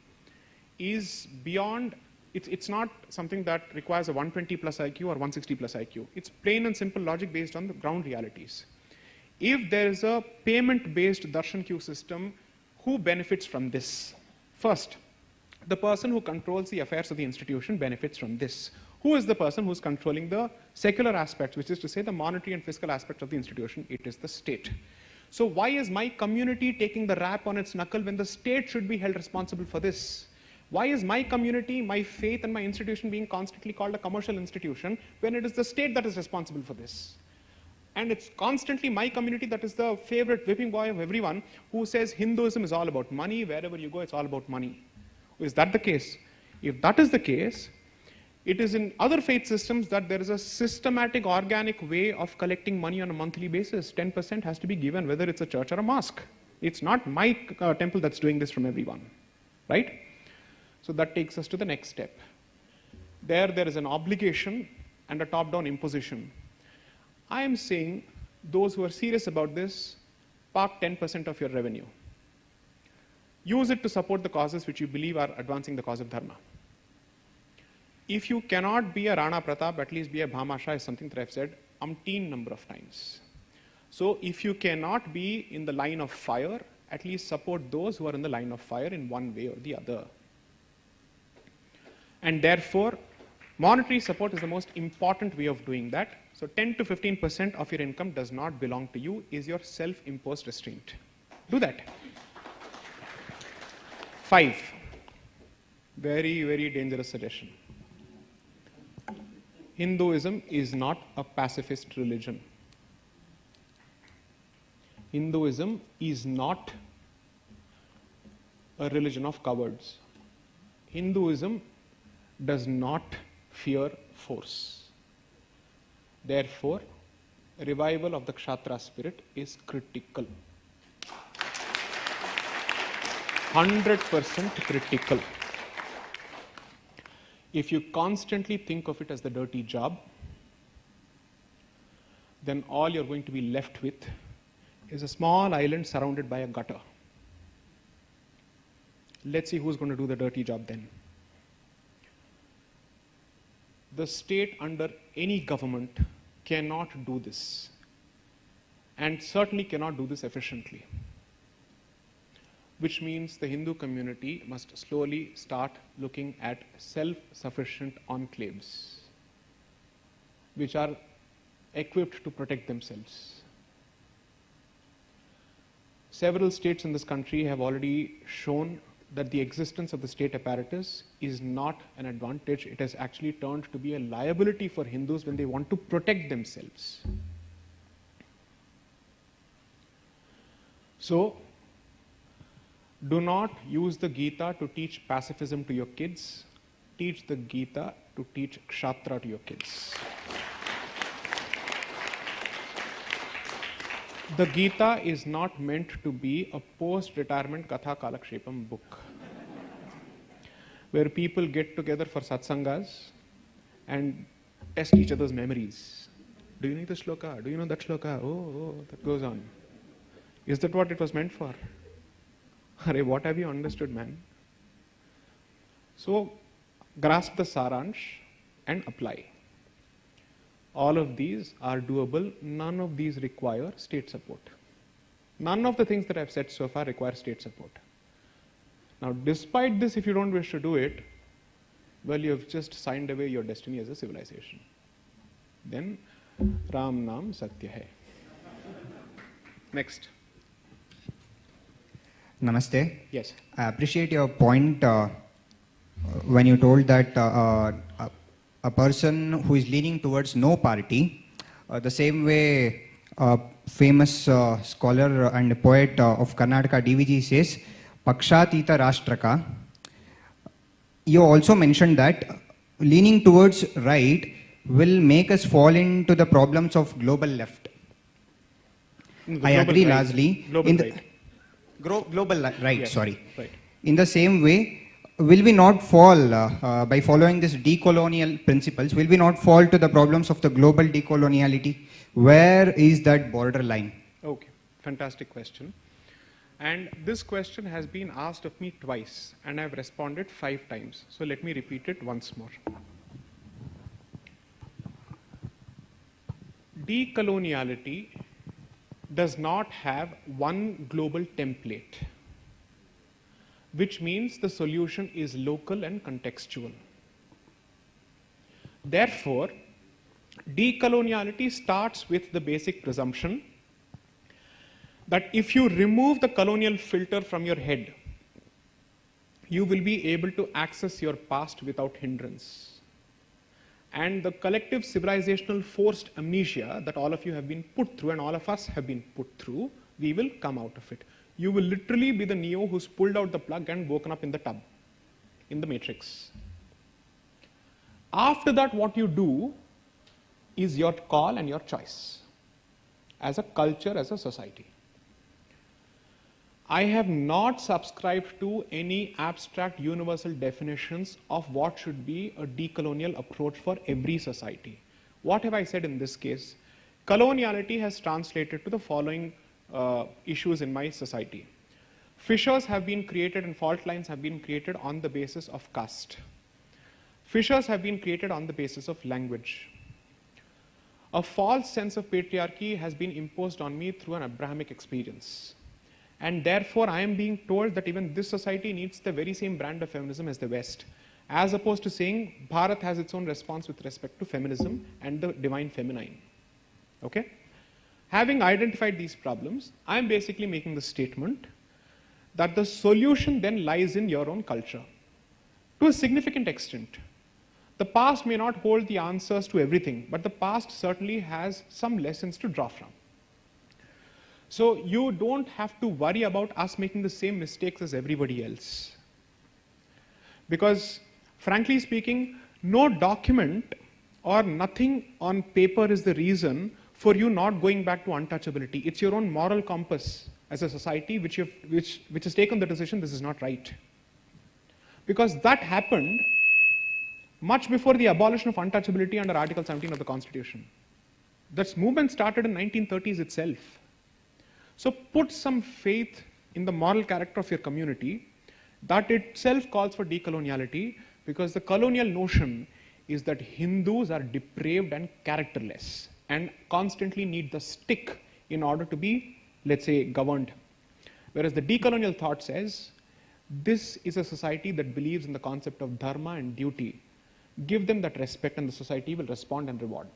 is beyond, it's not something that requires a 120 plus IQ or 160 plus IQ. It's plain and simple logic based on the ground realities. If there is a payment-based darshan queue system, who benefits from this? First, the person who controls the affairs of the institution benefits from this. Who is the person who's controlling the secular aspects, which is to say the monetary and fiscal aspects of the institution? It is the state. So why is my community taking the rap on its knuckle when the state should be held responsible for this? Why is my community, my faith, and my institution being constantly called a commercial institution when it is the state that is responsible for this? And it's constantly my community that is the favorite whipping boy of everyone who says Hinduism is all about money, wherever you go it's all about money. Is that the case? If that is the case, it is in other faith systems that there is a systematic, organic way of collecting money on a monthly basis. 10% has to be given, whether it's a church or a mosque. It's not my temple that's doing this from everyone, right? So that takes us to the next step. There is an obligation and a top-down imposition. I am saying those who are serious about this, park 10% of your revenue. Use it to support the causes which you believe are advancing the cause of dharma. If you cannot be a Rana Pratap, at least be a Bhamasha is something that I've said umpteen number of times. So if you cannot be in the line of fire, at least support those who are in the line of fire in one way or the other. And therefore, monetary support is the most important way of doing that. So 10 to 15% of your income does not belong to you, is your self-imposed restraint. Do that. 5, very, very dangerous suggestion. Hinduism is not a pacifist religion. Hinduism is not a religion of cowards. Hinduism does not fear force. Therefore, revival of the Kshatriya spirit is critical. 100% critical. If you constantly think of it as the dirty job, then all you're going to be left with is a small island surrounded by a gutter. Let's see who's going to do the dirty job then. The state under any government cannot do this, and certainly cannot do this efficiently, which means the Hindu community must slowly start looking at self-sufficient enclaves, which are equipped to protect themselves. Several states in this country have already shown that the existence of the state apparatus is not an advantage. It has actually turned to be a liability for Hindus when they want to protect themselves. So, do not use the Gita to teach pacifism to your kids. Teach the Gita to teach Kshatriya to your kids. The Gita is not meant to be a post-retirement Katha Kalakshepam book where people get together for satsangas and test each other's memories. Do you know the shloka? Do you know that shloka? Oh, that goes on. Is that what it was meant for? Arey, what have you understood, man? So, grasp the saransh and apply. All of these are doable. None of these require state support. None of the things that I've said so far require state support. Now, despite this, if you don't wish to do it, well, you've just signed away your destiny as a civilization. Then, Ram Naam Satya Hai. Next. Namaste. Yes. I appreciate your point when you told that a person who is leaning towards no party, the same way a famous scholar and poet of Karnataka, DVG, says, Pakshatita Rashtraka. You also mentioned that leaning towards right will make us fall into the problems of global left. I agree right. largely. Global in the, right. Global right, Yes, sorry. right. In the same way, will we not fall, by following these decolonial principles, will we not fall to the problems of the global decoloniality? Where is that border line? Okay, fantastic question. And this question has been asked of me twice, and I've responded 5 times. So let me repeat it once more. Decoloniality does not have one global template, which means the solution is local and contextual. Therefore, decoloniality starts with the basic presumption that if you remove the colonial filter from your head, you will be able to access your past without hindrance. And the collective civilizational forced amnesia that all of you have been put through and all of us have been put through, we will come out of it. You will literally be the Neo who's pulled out the plug and woken up in the tub, in the matrix. After that, what you do is your call and your choice as a culture, as a society. I have not subscribed to any abstract universal definitions of what should be a decolonial approach for every society. What have I said in this case? Coloniality has translated to the following issues in my society. Fissures have been created and fault lines have been created on the basis of caste. Fissures have been created on the basis of language. A false sense of patriarchy has been imposed on me through an Abrahamic experience. And therefore, I am being told that even this society needs the very same brand of feminism as the West, as opposed to saying Bharat has its own response with respect to feminism and the divine feminine. Okay? Having identified these problems, I am basically making the statement that the solution then lies in your own culture. To a significant extent, the past may not hold the answers to everything, but the past certainly has some lessons to draw from. So you don't have to worry about us making the same mistakes as everybody else. Because, frankly speaking, no document or nothing on paper is the reason for you not going back to untouchability. It's your own moral compass as a society which has taken the decision this is not right. Because that happened much before the abolition of untouchability under Article 17 of the Constitution. That movement started in 1930s itself. So put some faith in the moral character of your community. That itself calls for decoloniality, because the colonial notion is that Hindus are depraved and characterless and constantly need the stick in order to be, let's say, governed. Whereas the decolonial thought says, this is a society that believes in the concept of dharma and duty. Give them that respect and the society will respond and reward.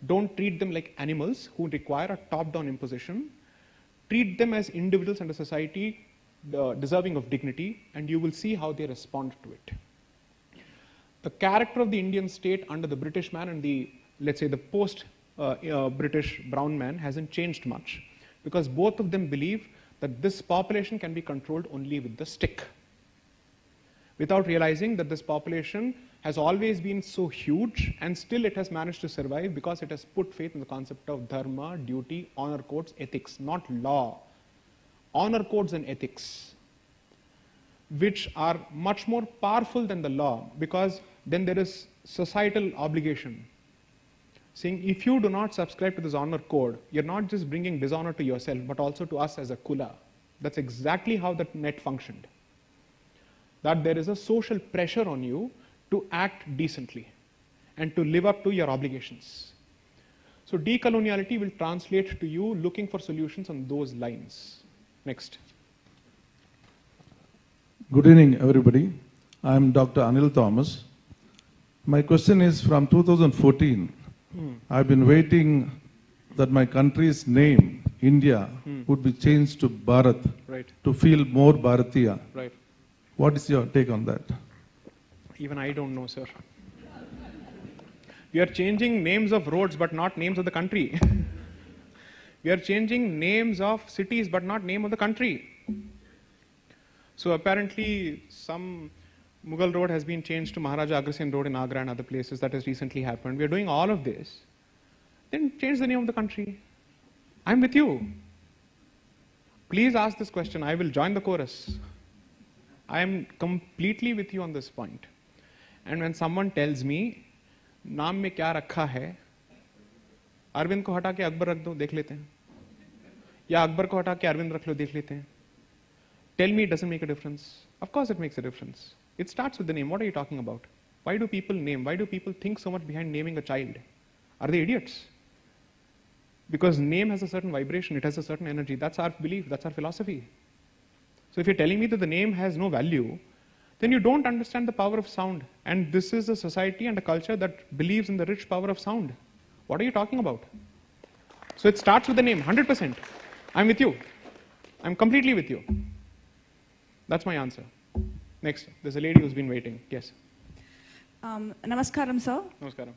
Don't treat them like animals who require a top-down imposition. Treat them as individuals and a society deserving of dignity, and you will see how they respond to it. The character of the Indian state under the British man and the, let's say, the post-British brown man hasn't changed much, because both of them believe that this population can be controlled only with the stick, without realizing that this population has always been so huge and still it has managed to survive because it has put faith in the concept of dharma, duty, honor codes, ethics, not law. Honor codes and ethics, which are much more powerful than the law, because then there is societal obligation. Saying, if you do not subscribe to this honor code, you're not just bringing dishonor to yourself, but also to us as a kula. That's exactly how the net functioned. That there is a social pressure on you to act decently and to live up to your obligations. So decoloniality will translate to you looking for solutions on those lines. Next. Good evening, everybody. I'm Dr. Anil Thomas. My question is from 2014. I've been waiting that my country's name, India, would be changed to Bharat, Right. to feel more Bharatiya. Right. What is your take on that? Even I don't know, sir. We are changing names of roads, but not names of the country. We are changing names of cities, but not name of the country. So apparently, some Mughal road has been changed to Maharaja Agrasen Road in Agra and other places. That has recently happened. We are doing all of this. Then change the name of the country. I'm with you. Please ask this question. I will join the chorus. I am completely with you on this point. And when someone tells me, नाम में क्या रखा है, अरविंद को हटा के अकबर रख दो, देख लेते हैं, या अकबर को हटा के अरविंद रख लो, देख लेते हैं. Tell me it doesn't make a difference. Of course it makes a difference. It starts with the name. What are you talking about? Why do people name? Why do people think so much behind naming a child? Are they idiots? Because name has a certain vibration, it has a certain energy. That's our belief, that's our philosophy. So if you're telling me that the name has no value, then you don't understand the power of sound. And this is a society and a culture that believes in the rich power of sound. What are you talking about? So it starts with the name, 100%. I'm with you. I'm completely with you. That's my answer. Next, there's a lady who's been waiting. Yes. Namaskaram, sir. Namaskaram.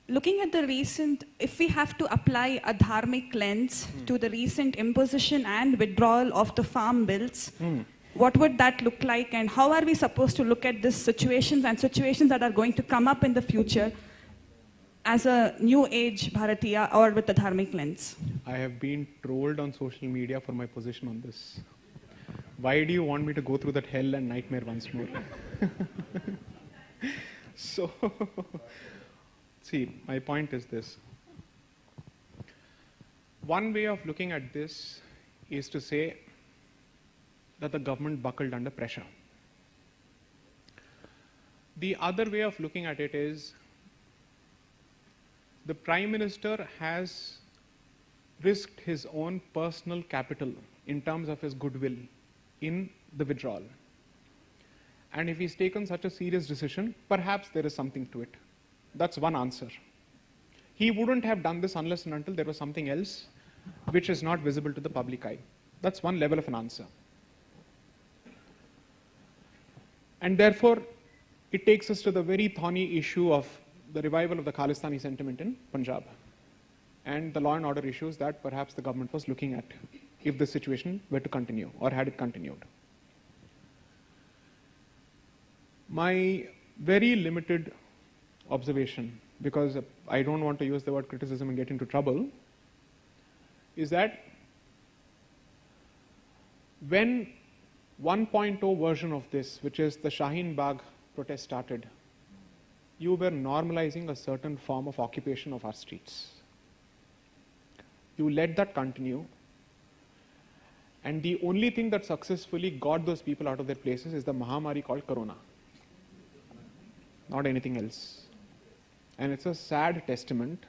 Looking at the recent, if we have to apply a dharmic lens to the recent imposition and withdrawal of the farm bills, what would that look like, and how are we supposed to look at these situations and situations that are going to come up in the future as a new age Bharatiya or with the dharmic lens? I have been trolled on social media for my position on this. Why do you want me to go through that hell and nightmare once more? So, see, my point is this. One way of looking at this is to say that the government buckled under pressure. The other way of looking at it is the Prime Minister has risked his own personal capital in terms of his goodwill in the withdrawal. And if he's taken such a serious decision, perhaps there is something to it. That's one answer. He wouldn't have done this unless and until there was something else which is not visible to the public eye. That's one level of an answer. And therefore, it takes us to the very thorny issue of the revival of the Khalistani sentiment in Punjab and the law and order issues that perhaps the government was looking at if the situation were to continue or had it continued. My very limited observation because I don't want to use the word criticism and get into trouble, is that when 1.0 version of this, which is the Shaheen Bagh protest, started, you were normalizing a certain form of occupation of our streets. You let that continue, and the only thing that successfully got those people out of their places is the Mahamari called Corona, not anything else. And it's a sad testament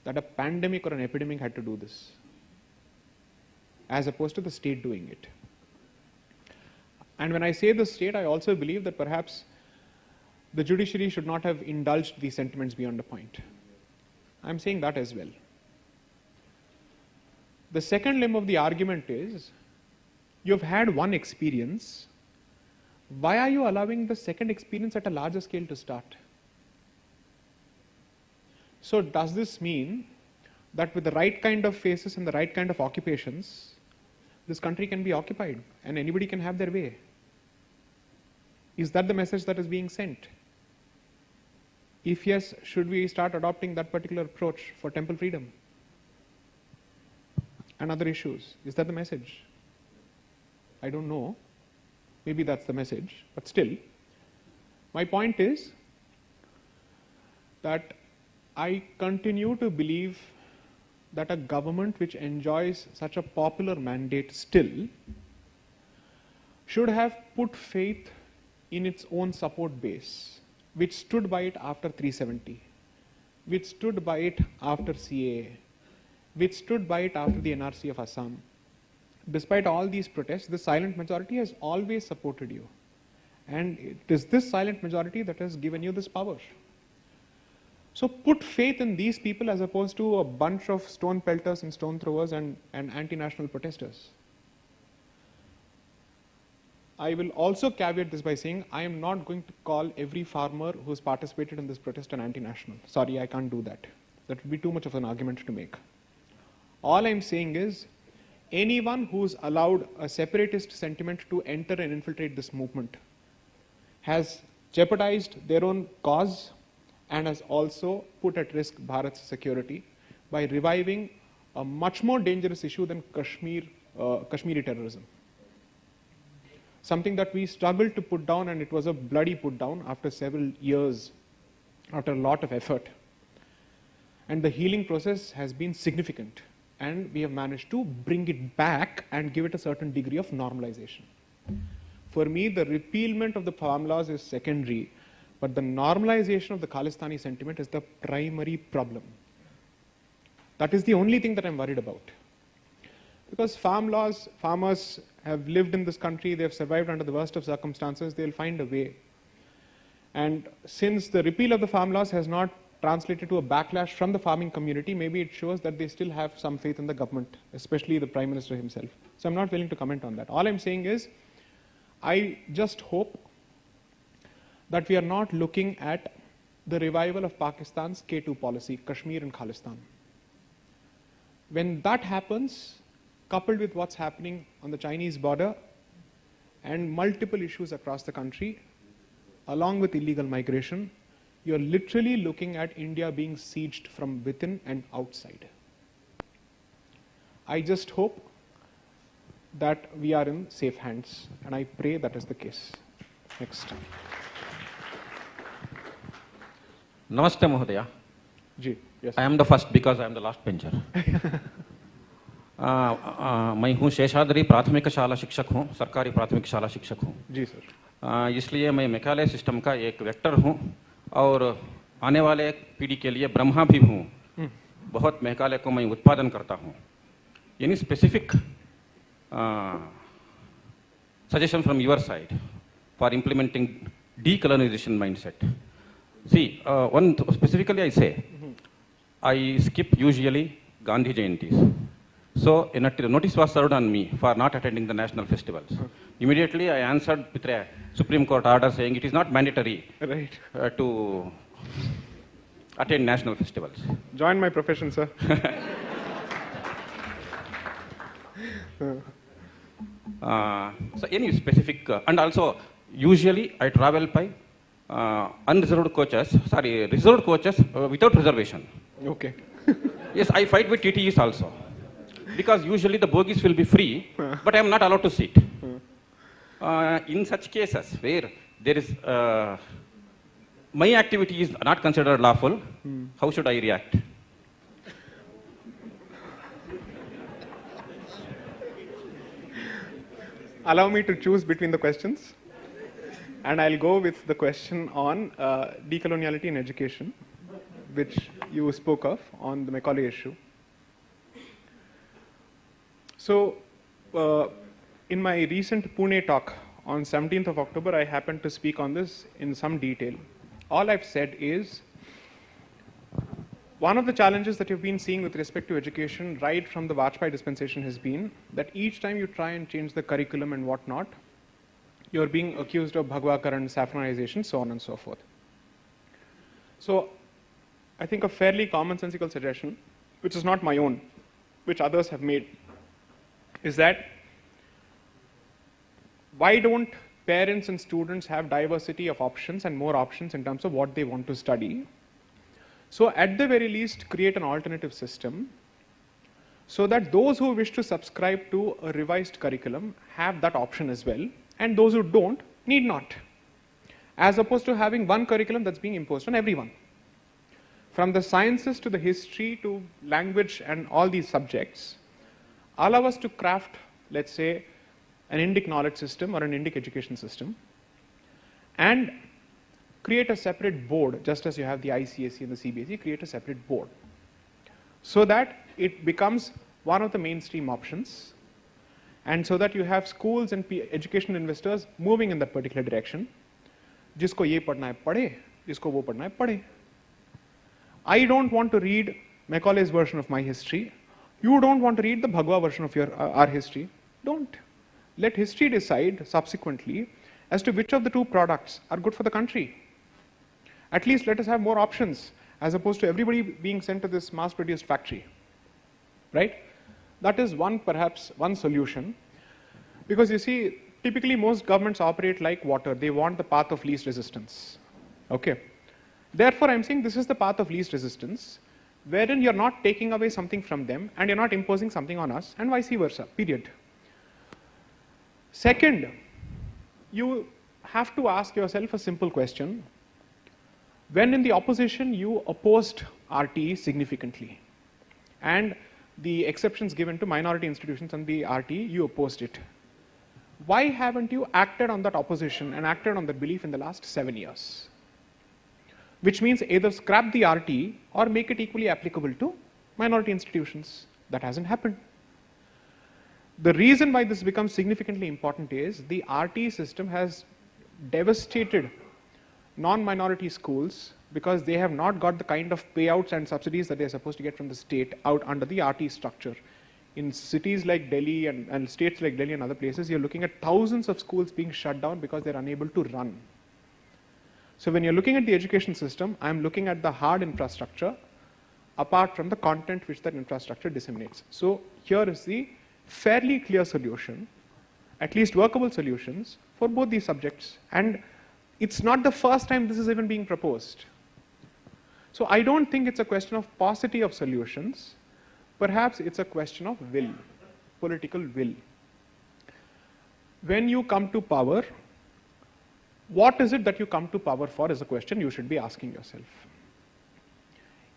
that a pandemic or an epidemic had to do this, as opposed to the state doing it. And when I say the state, I also believe that perhaps the judiciary should not have indulged these sentiments beyond a point. I'm saying that as well. The second limb of the argument is, you've had one experience, why are you allowing the second experience at a larger scale to start? So does this mean that with the right kind of faces and the right kind of occupations, this country can be occupied and anybody can have their way? Is that the message that is being sent? If yes, should we start adopting that particular approach for temple freedom and other issues? Is that the message? I don't know. Maybe that's the message, but still, my point is that I continue to believe that a government which enjoys such a popular mandate still should have put faith in its own support base, which stood by it after 370, which stood by it after CAA, which stood by it after the NRC of Assam. Despite all these protests, the silent majority has always supported you. And it is this silent majority that has given you this power. So put faith in these people as opposed to a bunch of stone pelters and stone throwers and anti-national protesters. I will also caveat this by saying I am not going to call every farmer who has participated in this protest an anti-national. Sorry, I can't do that. That would be too much of an argument to make. All I'm saying is, anyone who's allowed a separatist sentiment to enter and infiltrate this movement has jeopardized their own cause and has also put at risk Bharat's security by reviving a much more dangerous issue than Kashmiri terrorism. Something that we struggled to put down, and it was a bloody put down after several years, after a lot of effort. And the healing process has been significant, and we have managed to bring it back and give it a certain degree of normalization. For me, the repealment of the farm laws is secondary, but the normalization of the Khalistani sentiment is the primary problem. That is the only thing that I'm worried about. Because farm laws, farmers have lived in this country, they have survived under the worst of circumstances, they'll find a way. And since the repeal of the farm laws has not translated to a backlash from the farming community, maybe it shows that they still have some faith in the government, especially the Prime Minister himself. So I'm not willing to comment on that. All I'm saying is, I just hope that we are not looking at the revival of Pakistan's K2 policy, Kashmir and Khalistan. When that happens, coupled with what's happening on the Chinese border and multiple issues across the country, along with illegal migration, you're literally looking at India being sieged from within and outside. I just hope that we are in safe hands, and I pray that is the case. Next. Namaste, Mahodaya. Ji, yes. I am the first because I am the last bencher. मैं हूँ शेषाद्री प्राथमिक शाला शिक्षक हूँ, सरकारी प्राथमिक शाला शिक्षक हूँ जी सर। इसलिए मैं मेघालय सिस्टम का एक वेक्टर हूँ और आने वाले पीढ़ी के लिए ब्रह्मा भी हूँ। बहुत मेघालय को मैं उत्पादन करता हूँ। Any specific suggestion from your side for implementing decolonization mindset? See, one specifically I say, I skip usually Gandhi Jayantis. So a notice was served on me for not attending the national festivals. Immediately I answered with a Supreme Court order saying it is not mandatory to attend national festivals. Join my profession, sir. So any specific, and also usually I travel by reserved coaches without reservation. Okay. Yes, I fight with TTEs also. Because usually the bogies will be free, but I am not allowed to sit. In such cases where there is, my activity is not considered lawful, how should I react? Allow me to choose between the questions. And I'll go with the question on decoloniality in education, which you spoke of on the Macaulay issue. So, in my recent Pune talk on 17th of October, I happened to speak on this in some detail. All I've said is, one of the challenges that you've been seeing with respect to education right from the Vajpayee dispensation has been that each time you try and change the curriculum and whatnot, you're being accused of Bhagwakaran, saffronization, so on and so forth. So, I think a fairly commonsensical suggestion, which is not my own, which others have made, is that why don't parents and students have diversity of options and more options in terms of what they want to study? So at the very least, create an alternative system so that those who wish to subscribe to a revised curriculum have that option as well, and those who don't need not, as opposed to having one curriculum that's being imposed on everyone. From the sciences to the history to language and all these subjects, allow us to craft, let's say, an Indic knowledge system or an Indic education system, and create a separate board, just as you have the ICSE and the CBSE, create a separate board, so that it becomes one of the mainstream options, and so that you have schools and education investors moving in that particular direction. Jisko ye padhna hai padhe, jisko wo padhna hai padhe. I don't want to read Macaulay's version of my history. You don't want to read the Bhagwa version of our history. Don't. Let history decide subsequently as to which of the two products are good for the country. At least let us have more options, as opposed to everybody being sent to this mass-produced factory, right? That is perhaps one solution, because you see, typically most governments operate like water. They want the path of least resistance, okay? Therefore, I'm saying this is the path of least resistance, wherein you're not taking away something from them and you're not imposing something on us, and vice versa, period. Second, you have to ask yourself a simple question. When in the opposition, you opposed RTE significantly, and the exceptions given to minority institutions and the RTE, you opposed it. Why haven't you acted on that opposition and acted on that belief in the last 7 years? Which means either scrap the RTE or make it equally applicable to minority institutions. That hasn't happened. The reason why this becomes significantly important is the RTE system has devastated non-minority schools because they have not got the kind of payouts and subsidies that they're supposed to get from the state out under the RTE structure. In cities like Delhi and states like Delhi and other places, you're looking at thousands of schools being shut down because they're unable to run. So when you're looking at the education system, I'm looking at the hard infrastructure apart from the content which that infrastructure disseminates. So here is the fairly clear solution, at least workable solutions for both these subjects. And it's not the first time this is even being proposed. So I don't think it's a question of paucity of solutions. Perhaps it's a question of will, political will. When you come to power, what is it that you come to power for is a question you should be asking yourself.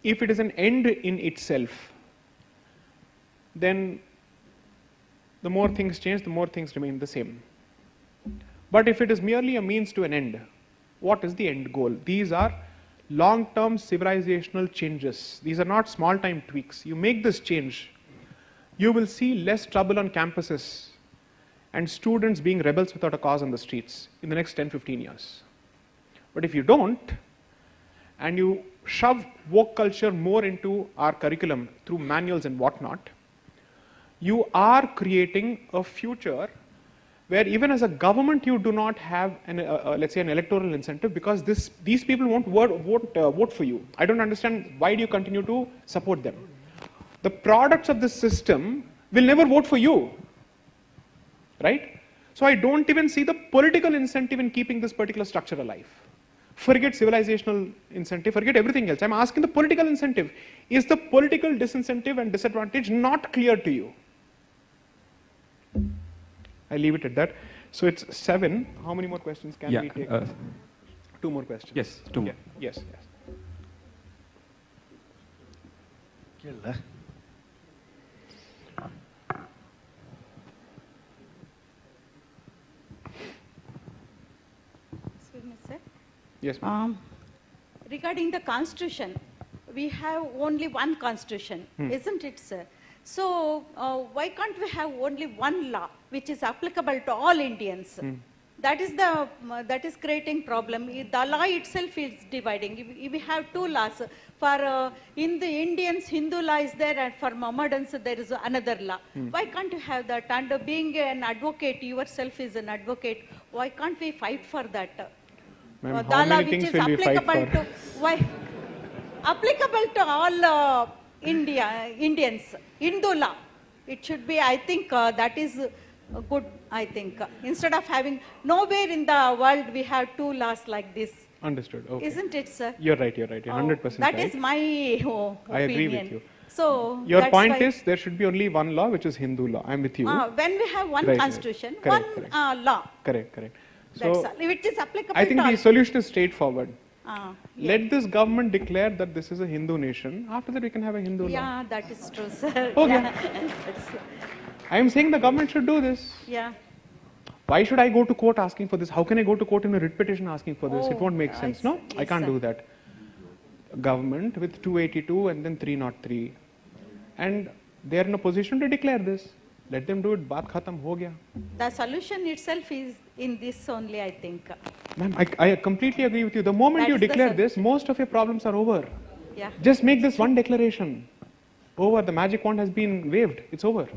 If it is an end in itself, then the more things change, the more things remain the same. But if it is merely a means to an end, what is the end goal? These are long-term civilizational changes. These are not small-time tweaks. You make this change, you will see less trouble on campuses and students being rebels without a cause on the streets in the next 10-15 years. But if you don't, and you shove woke culture more into our curriculum through manuals and whatnot, you are creating a future where even as a government you do not have let's say an electoral incentive, because these people won't vote for you. I don't understand, why do you continue to support them? The products of this system will never vote for you, right? So I don't even see the political incentive in keeping this particular structure alive. Forget civilizational incentive, forget everything else. I'm asking the political incentive. Is the political disincentive and disadvantage not clear to you? I leave it at that. So it's 7. How many more questions can we take? 2 more questions. Yes, 2 more. Yes. Excuse me, sir. Yes, ma'am. Regarding the constitution, we have only one constitution, isn't it, sir? So why can't we have only one law which is applicable to all Indians? That is creating problem. The law itself is dividing. If we have 2 laws, for in the Indians, Hindu law is there, and for Mohammedans there is another law. Why can't you have that? And being an advocate, yourself is an advocate, why can't we fight for that? Ma'am, how many things will we fight for? Applicable to all Indians, Hindu law. It should be, I think that is good, I think. Instead of having, nowhere in the world we have 2 laws like this. Understood. Okay. Isn't it, sir? You're right. You're 100% That right. is my opinion. I agree with you. So your that's point why, is there should be only one law, which is Hindu law. I'm with you. when we have one Right, constitution, correct, one correct. law. Correct. That's So all. If it is applicable I think to all. the solution is straightforward. Yeah. Let this government declare that this is a Hindu nation. After that, we can have a Hindu law. Yeah, that is true, sir. Okay. Yeah. I am saying the government should do this. Yeah. Why should I go to court asking for this? How can I go to court in a writ petition asking for this? It won't make sense, no? I can't do that. Government with 282 and then 303. And they are in a position to declare this. Let them do it. Baat khatam ho gaya. The solution itself is in this only, I think. Ma'am, I completely agree with you. The moment That you is the declare this, most of your problems are over. Yeah. Just make this one declaration. Over. The magic wand has been waved. It's over.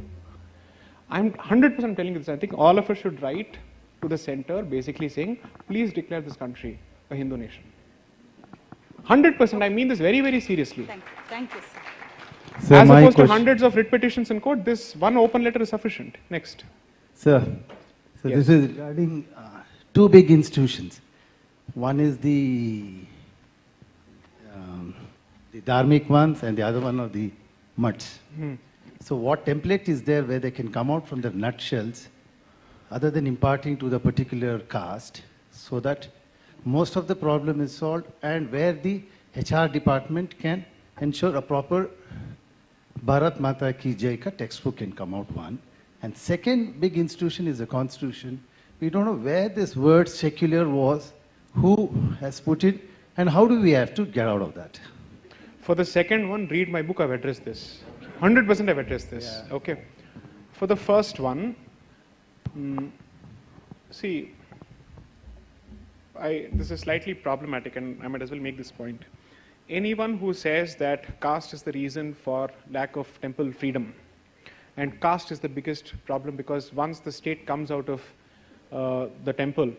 I'm 100% telling you this. I think all of us should write to the center basically saying, please declare this country a Hindu nation. 100%. I mean this very, very seriously. Thank you, sir. Sir, As my opposed to question- hundreds of writ petitions in court, this one open letter is sufficient. Next. Sir, so Yes. this is regarding 2 big institutions. One is the dharmic ones, and the other one are the mutts. So what template is there where they can come out from their nutshells, other than imparting to the particular caste, so that most of the problem is solved, and where the HR department can ensure a proper Bharat Mata Ki Jai ka textbook can come out, one. And second big institution is the constitution. We don't know where this word secular was, who has put it, and how do we have to get out of that? For the second one, read my book. I've addressed this. 100% I've addressed this. Yeah. Okay. For the first one, see, this is slightly problematic, and I might as well make this point. Anyone who says that caste is the reason for lack of temple freedom, and caste is the biggest problem because once the state comes out of the temple,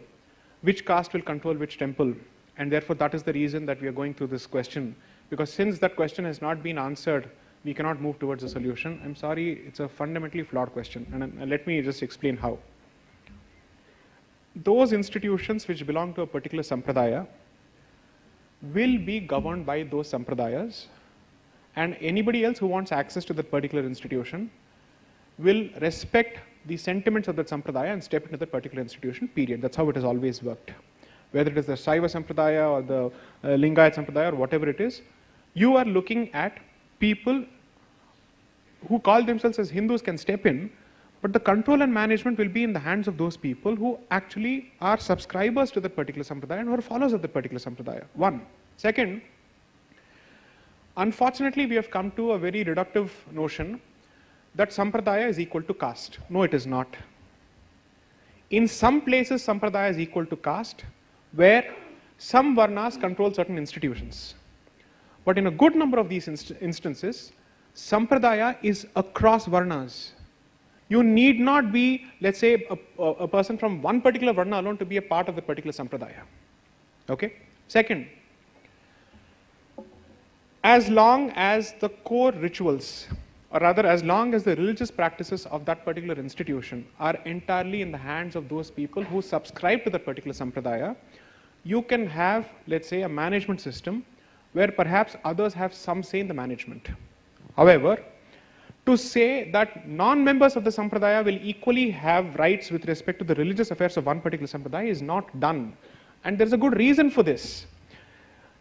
which caste will control which temple? And therefore, that is the reason that we are going through this question. Because since that question has not been answered, we cannot move towards a solution. I'm sorry, it's a fundamentally flawed question. And let me just explain how. Those institutions which belong to a particular sampradaya will be governed by those sampradayas, and anybody else who wants access to that particular institution will respect the sentiments of that sampradaya and step into that particular institution, period. That's how it has always worked. Whether it is the Saiva sampradaya or the Lingayat sampradaya or whatever it is, you are looking at people who call themselves as Hindus can step in, but the control and management will be in the hands of those people who actually are subscribers to that particular sampradaya and who are followers of that particular sampradaya. One. Second, unfortunately, we have come to a very reductive notion that sampradaya is equal to caste. No, it is not. In some places, sampradaya is equal to caste, where some varnas control certain institutions. But in a good number of these instances, sampradaya is across varnas. You need not be, let's say, a person from one particular varna alone to be a part of the particular sampradaya. Okay? Second, as long as the core rituals, or rather as long as the religious practices of that particular institution are entirely in the hands of those people who subscribe to that particular sampradaya, you can have, let's say, a management system where perhaps others have some say in the management. However, to say that non-members of the sampradaya will equally have rights with respect to the religious affairs of one particular sampradaya is not done. And there's a good reason for this.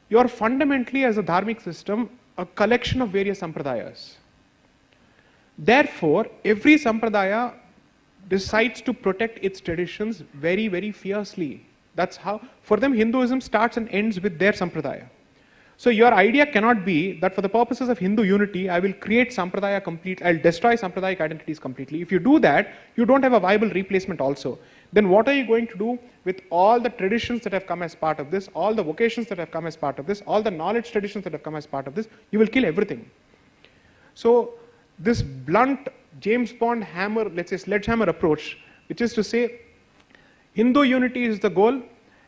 You are fundamentally, as a dharmic system, a collection of various sampradayas. Therefore, every sampradaya decides to protect its traditions very, very fiercely. That's how, for them, Hinduism starts and ends with their sampradaya. So your idea cannot be that for the purposes of Hindu unity, I will create sampradaya complete, I'll destroy sampradayic identities completely. If you do that, you don't have a viable replacement also. Then what are you going to do with all the traditions that have come as part of this, all the vocations that have come as part of this, all the knowledge traditions that have come as part of this? You will kill everything. So this blunt James Bond hammer, let's say sledgehammer approach, which is to say Hindu unity is the goal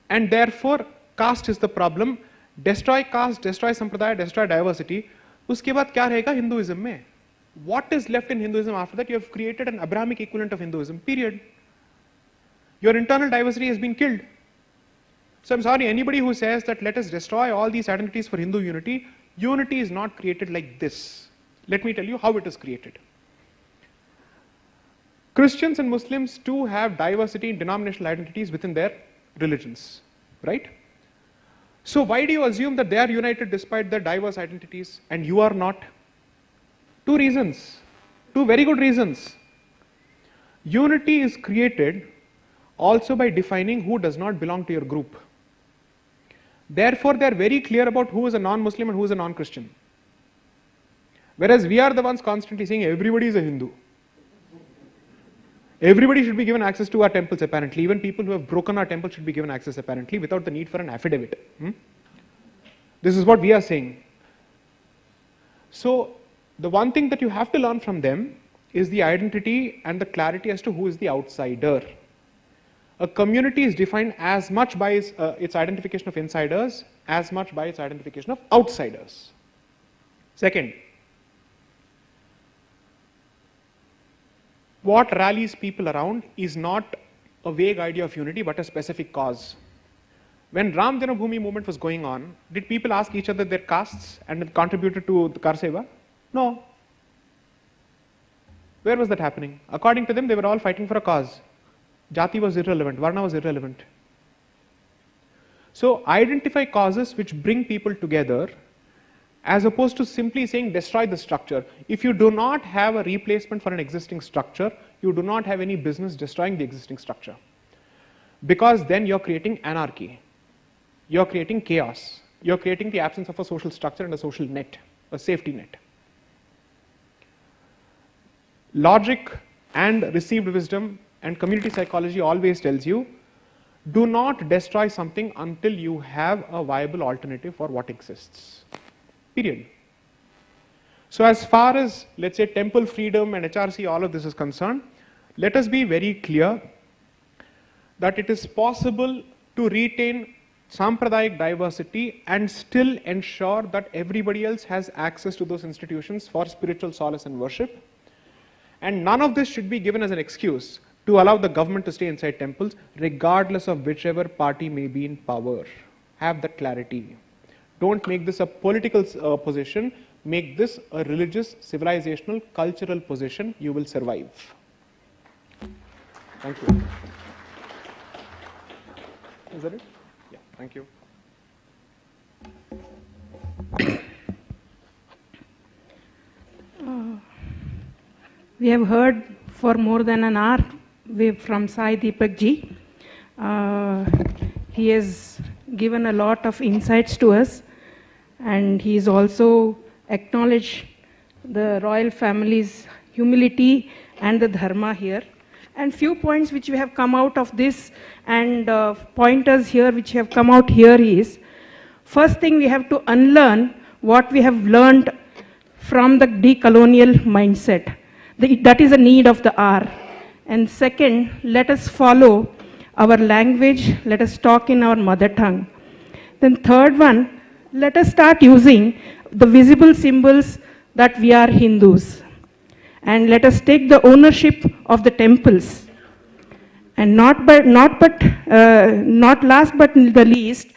and therefore caste is the problem. Destroy caste, destroy sampradaya, destroy diversity. Uske baad kya rahega Hinduism mein? What is left in Hinduism after that? You have created an Abrahamic equivalent of Hinduism, period. Your internal diversity has been killed. So I'm sorry, anybody who says that let us destroy all these identities for Hindu unity, unity is not created like this. Let me tell you how it is created. Christians and Muslims too have diversity in denominational identities within their religions, right? So why do you assume that they are united despite their diverse identities and you are not? Two reasons, two very good reasons. Unity is created also by defining who does not belong to your group. Therefore, they are very clear about who is a non-Muslim and who is a non-Christian. Whereas we are the ones constantly saying everybody is a Hindu. Everybody should be given access to our temples apparently. Even people who have broken our temple should be given access apparently without the need for an affidavit. This is what we are saying. So the one thing that you have to learn from them is the identity and the clarity as to who is the outsider. A community is defined as much by its identification of insiders as much by its identification of outsiders. Second, what rallies people around is not a vague idea of unity but a specific cause. When Ram Janambhoomi movement was going on, did people ask each other their castes and contributed to the Karseva? No. Where was that happening? According to them, they were all fighting for a cause. Jati was irrelevant, Varna was irrelevant. So identify causes which bring people together as opposed to simply saying destroy the structure. If you do not have a replacement for an existing structure, you do not have any business destroying the existing structure. Because then you're creating anarchy. You're creating chaos. You're creating the absence of a social structure and a social net, a safety net. Logic and received wisdom and community psychology always tells you, do not destroy something until you have a viable alternative for what exists. Period. So as far as, let's say, temple freedom and HRC, all of this is concerned, let us be very clear that it is possible to retain Sampradayik diversity and still ensure that everybody else has access to those institutions for spiritual solace and worship. And none of this should be given as an excuse to allow the government to stay inside temples, regardless of whichever party may be in power. Have that clarity. Don't make this a political position, make this a religious, civilizational, cultural position. You will survive. Thank you. Is that it? Yeah, thank you. We have heard for more than an hour from Sai Deepak ji. He has given a lot of insights to us, and he has also acknowledged the royal family's humility and the dharma here. And few points which we have come out of this and pointers here which have come out here is, first thing we have to unlearn what we have learned from the decolonial mindset. That is a need of the hour. And second, let us follow our language, let us talk in our mother tongue. Then third one, let us start using the visible symbols that we are Hindus. And let us take the ownership of the temples. And not last but the least,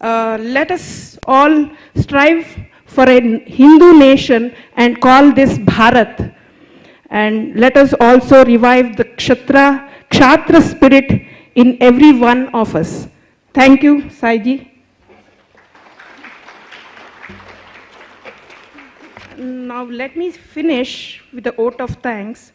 let us all strive for a Hindu nation and call this Bharat. And let us also revive the Kshatriya spirit in every one of us. Thank you, Saiji. Now let me finish with the vote of thanks.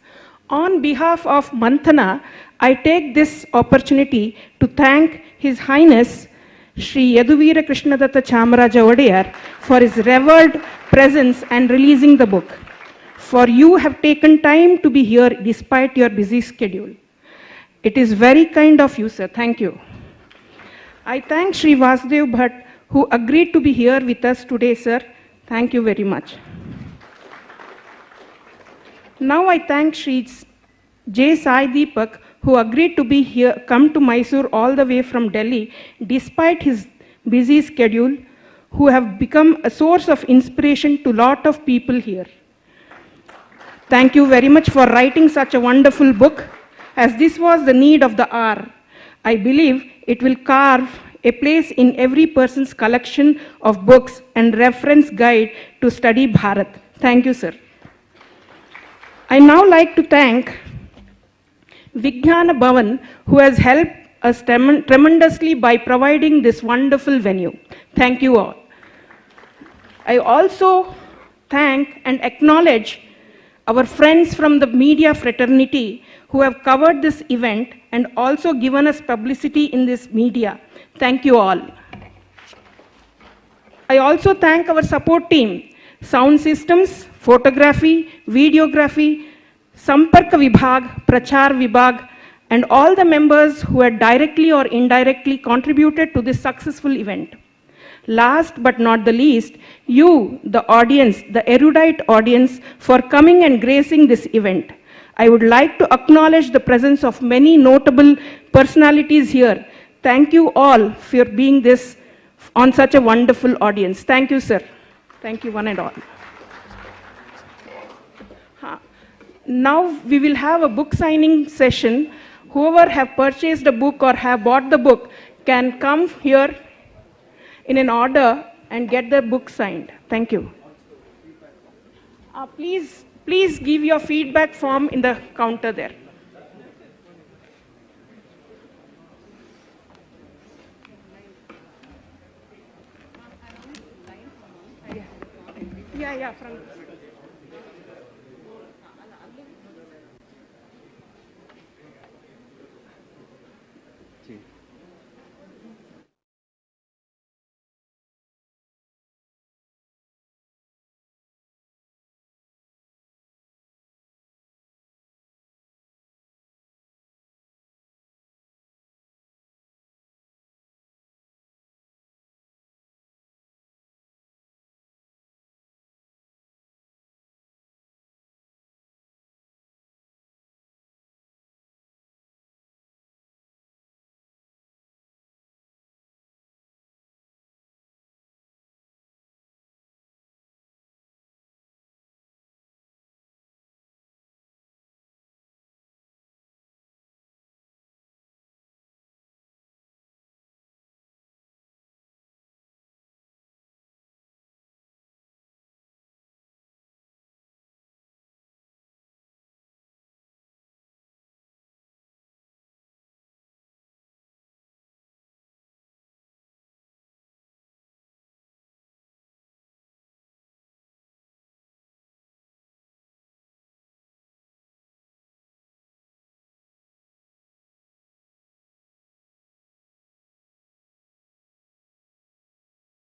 On behalf of Manthana, I take this opportunity to thank His Highness Sri Yaduvira Krishnadatta Chamaraja Odayar for his revered presence and releasing the book. For you have taken time to be here despite your busy schedule. It is very kind of you, sir. Thank you. I thank Sri Vasudev Bhatt who agreed to be here with us today, sir. Thank you very much. Now I thank Sri J. Sai Deepak who agreed to be here, come to Mysore all the way from Delhi despite his busy schedule, who have become a source of inspiration to a lot of people here. Thank you very much for writing such a wonderful book, as this was the need of the hour. I believe it will carve a place in every person's collection of books and reference guide to study Bharat. Thank you, sir. I now like to thank Vijnana Bhavan, who has helped us tremendously by providing this wonderful venue. Thank you all. I also thank and acknowledge our friends from the media fraternity who have covered this event and also given us publicity in this media. Thank you all. I also thank our support team, sound systems, photography, videography, Samparka Vibhag, Prachar Vibhag, and all the members who had directly or indirectly contributed to this successful event. Last but not the least, you, the audience, the erudite audience, for coming and gracing this event. I would like to acknowledge the presence of many notable personalities here. Thank you all for being this on such a wonderful audience. Thank you, sir. Thank you, one and all. Now we will have a book signing session. Whoever have purchased a book or have bought the book can come here in an order and get the book signed. Thank you. Please give your feedback form in the counter there. Yeah, from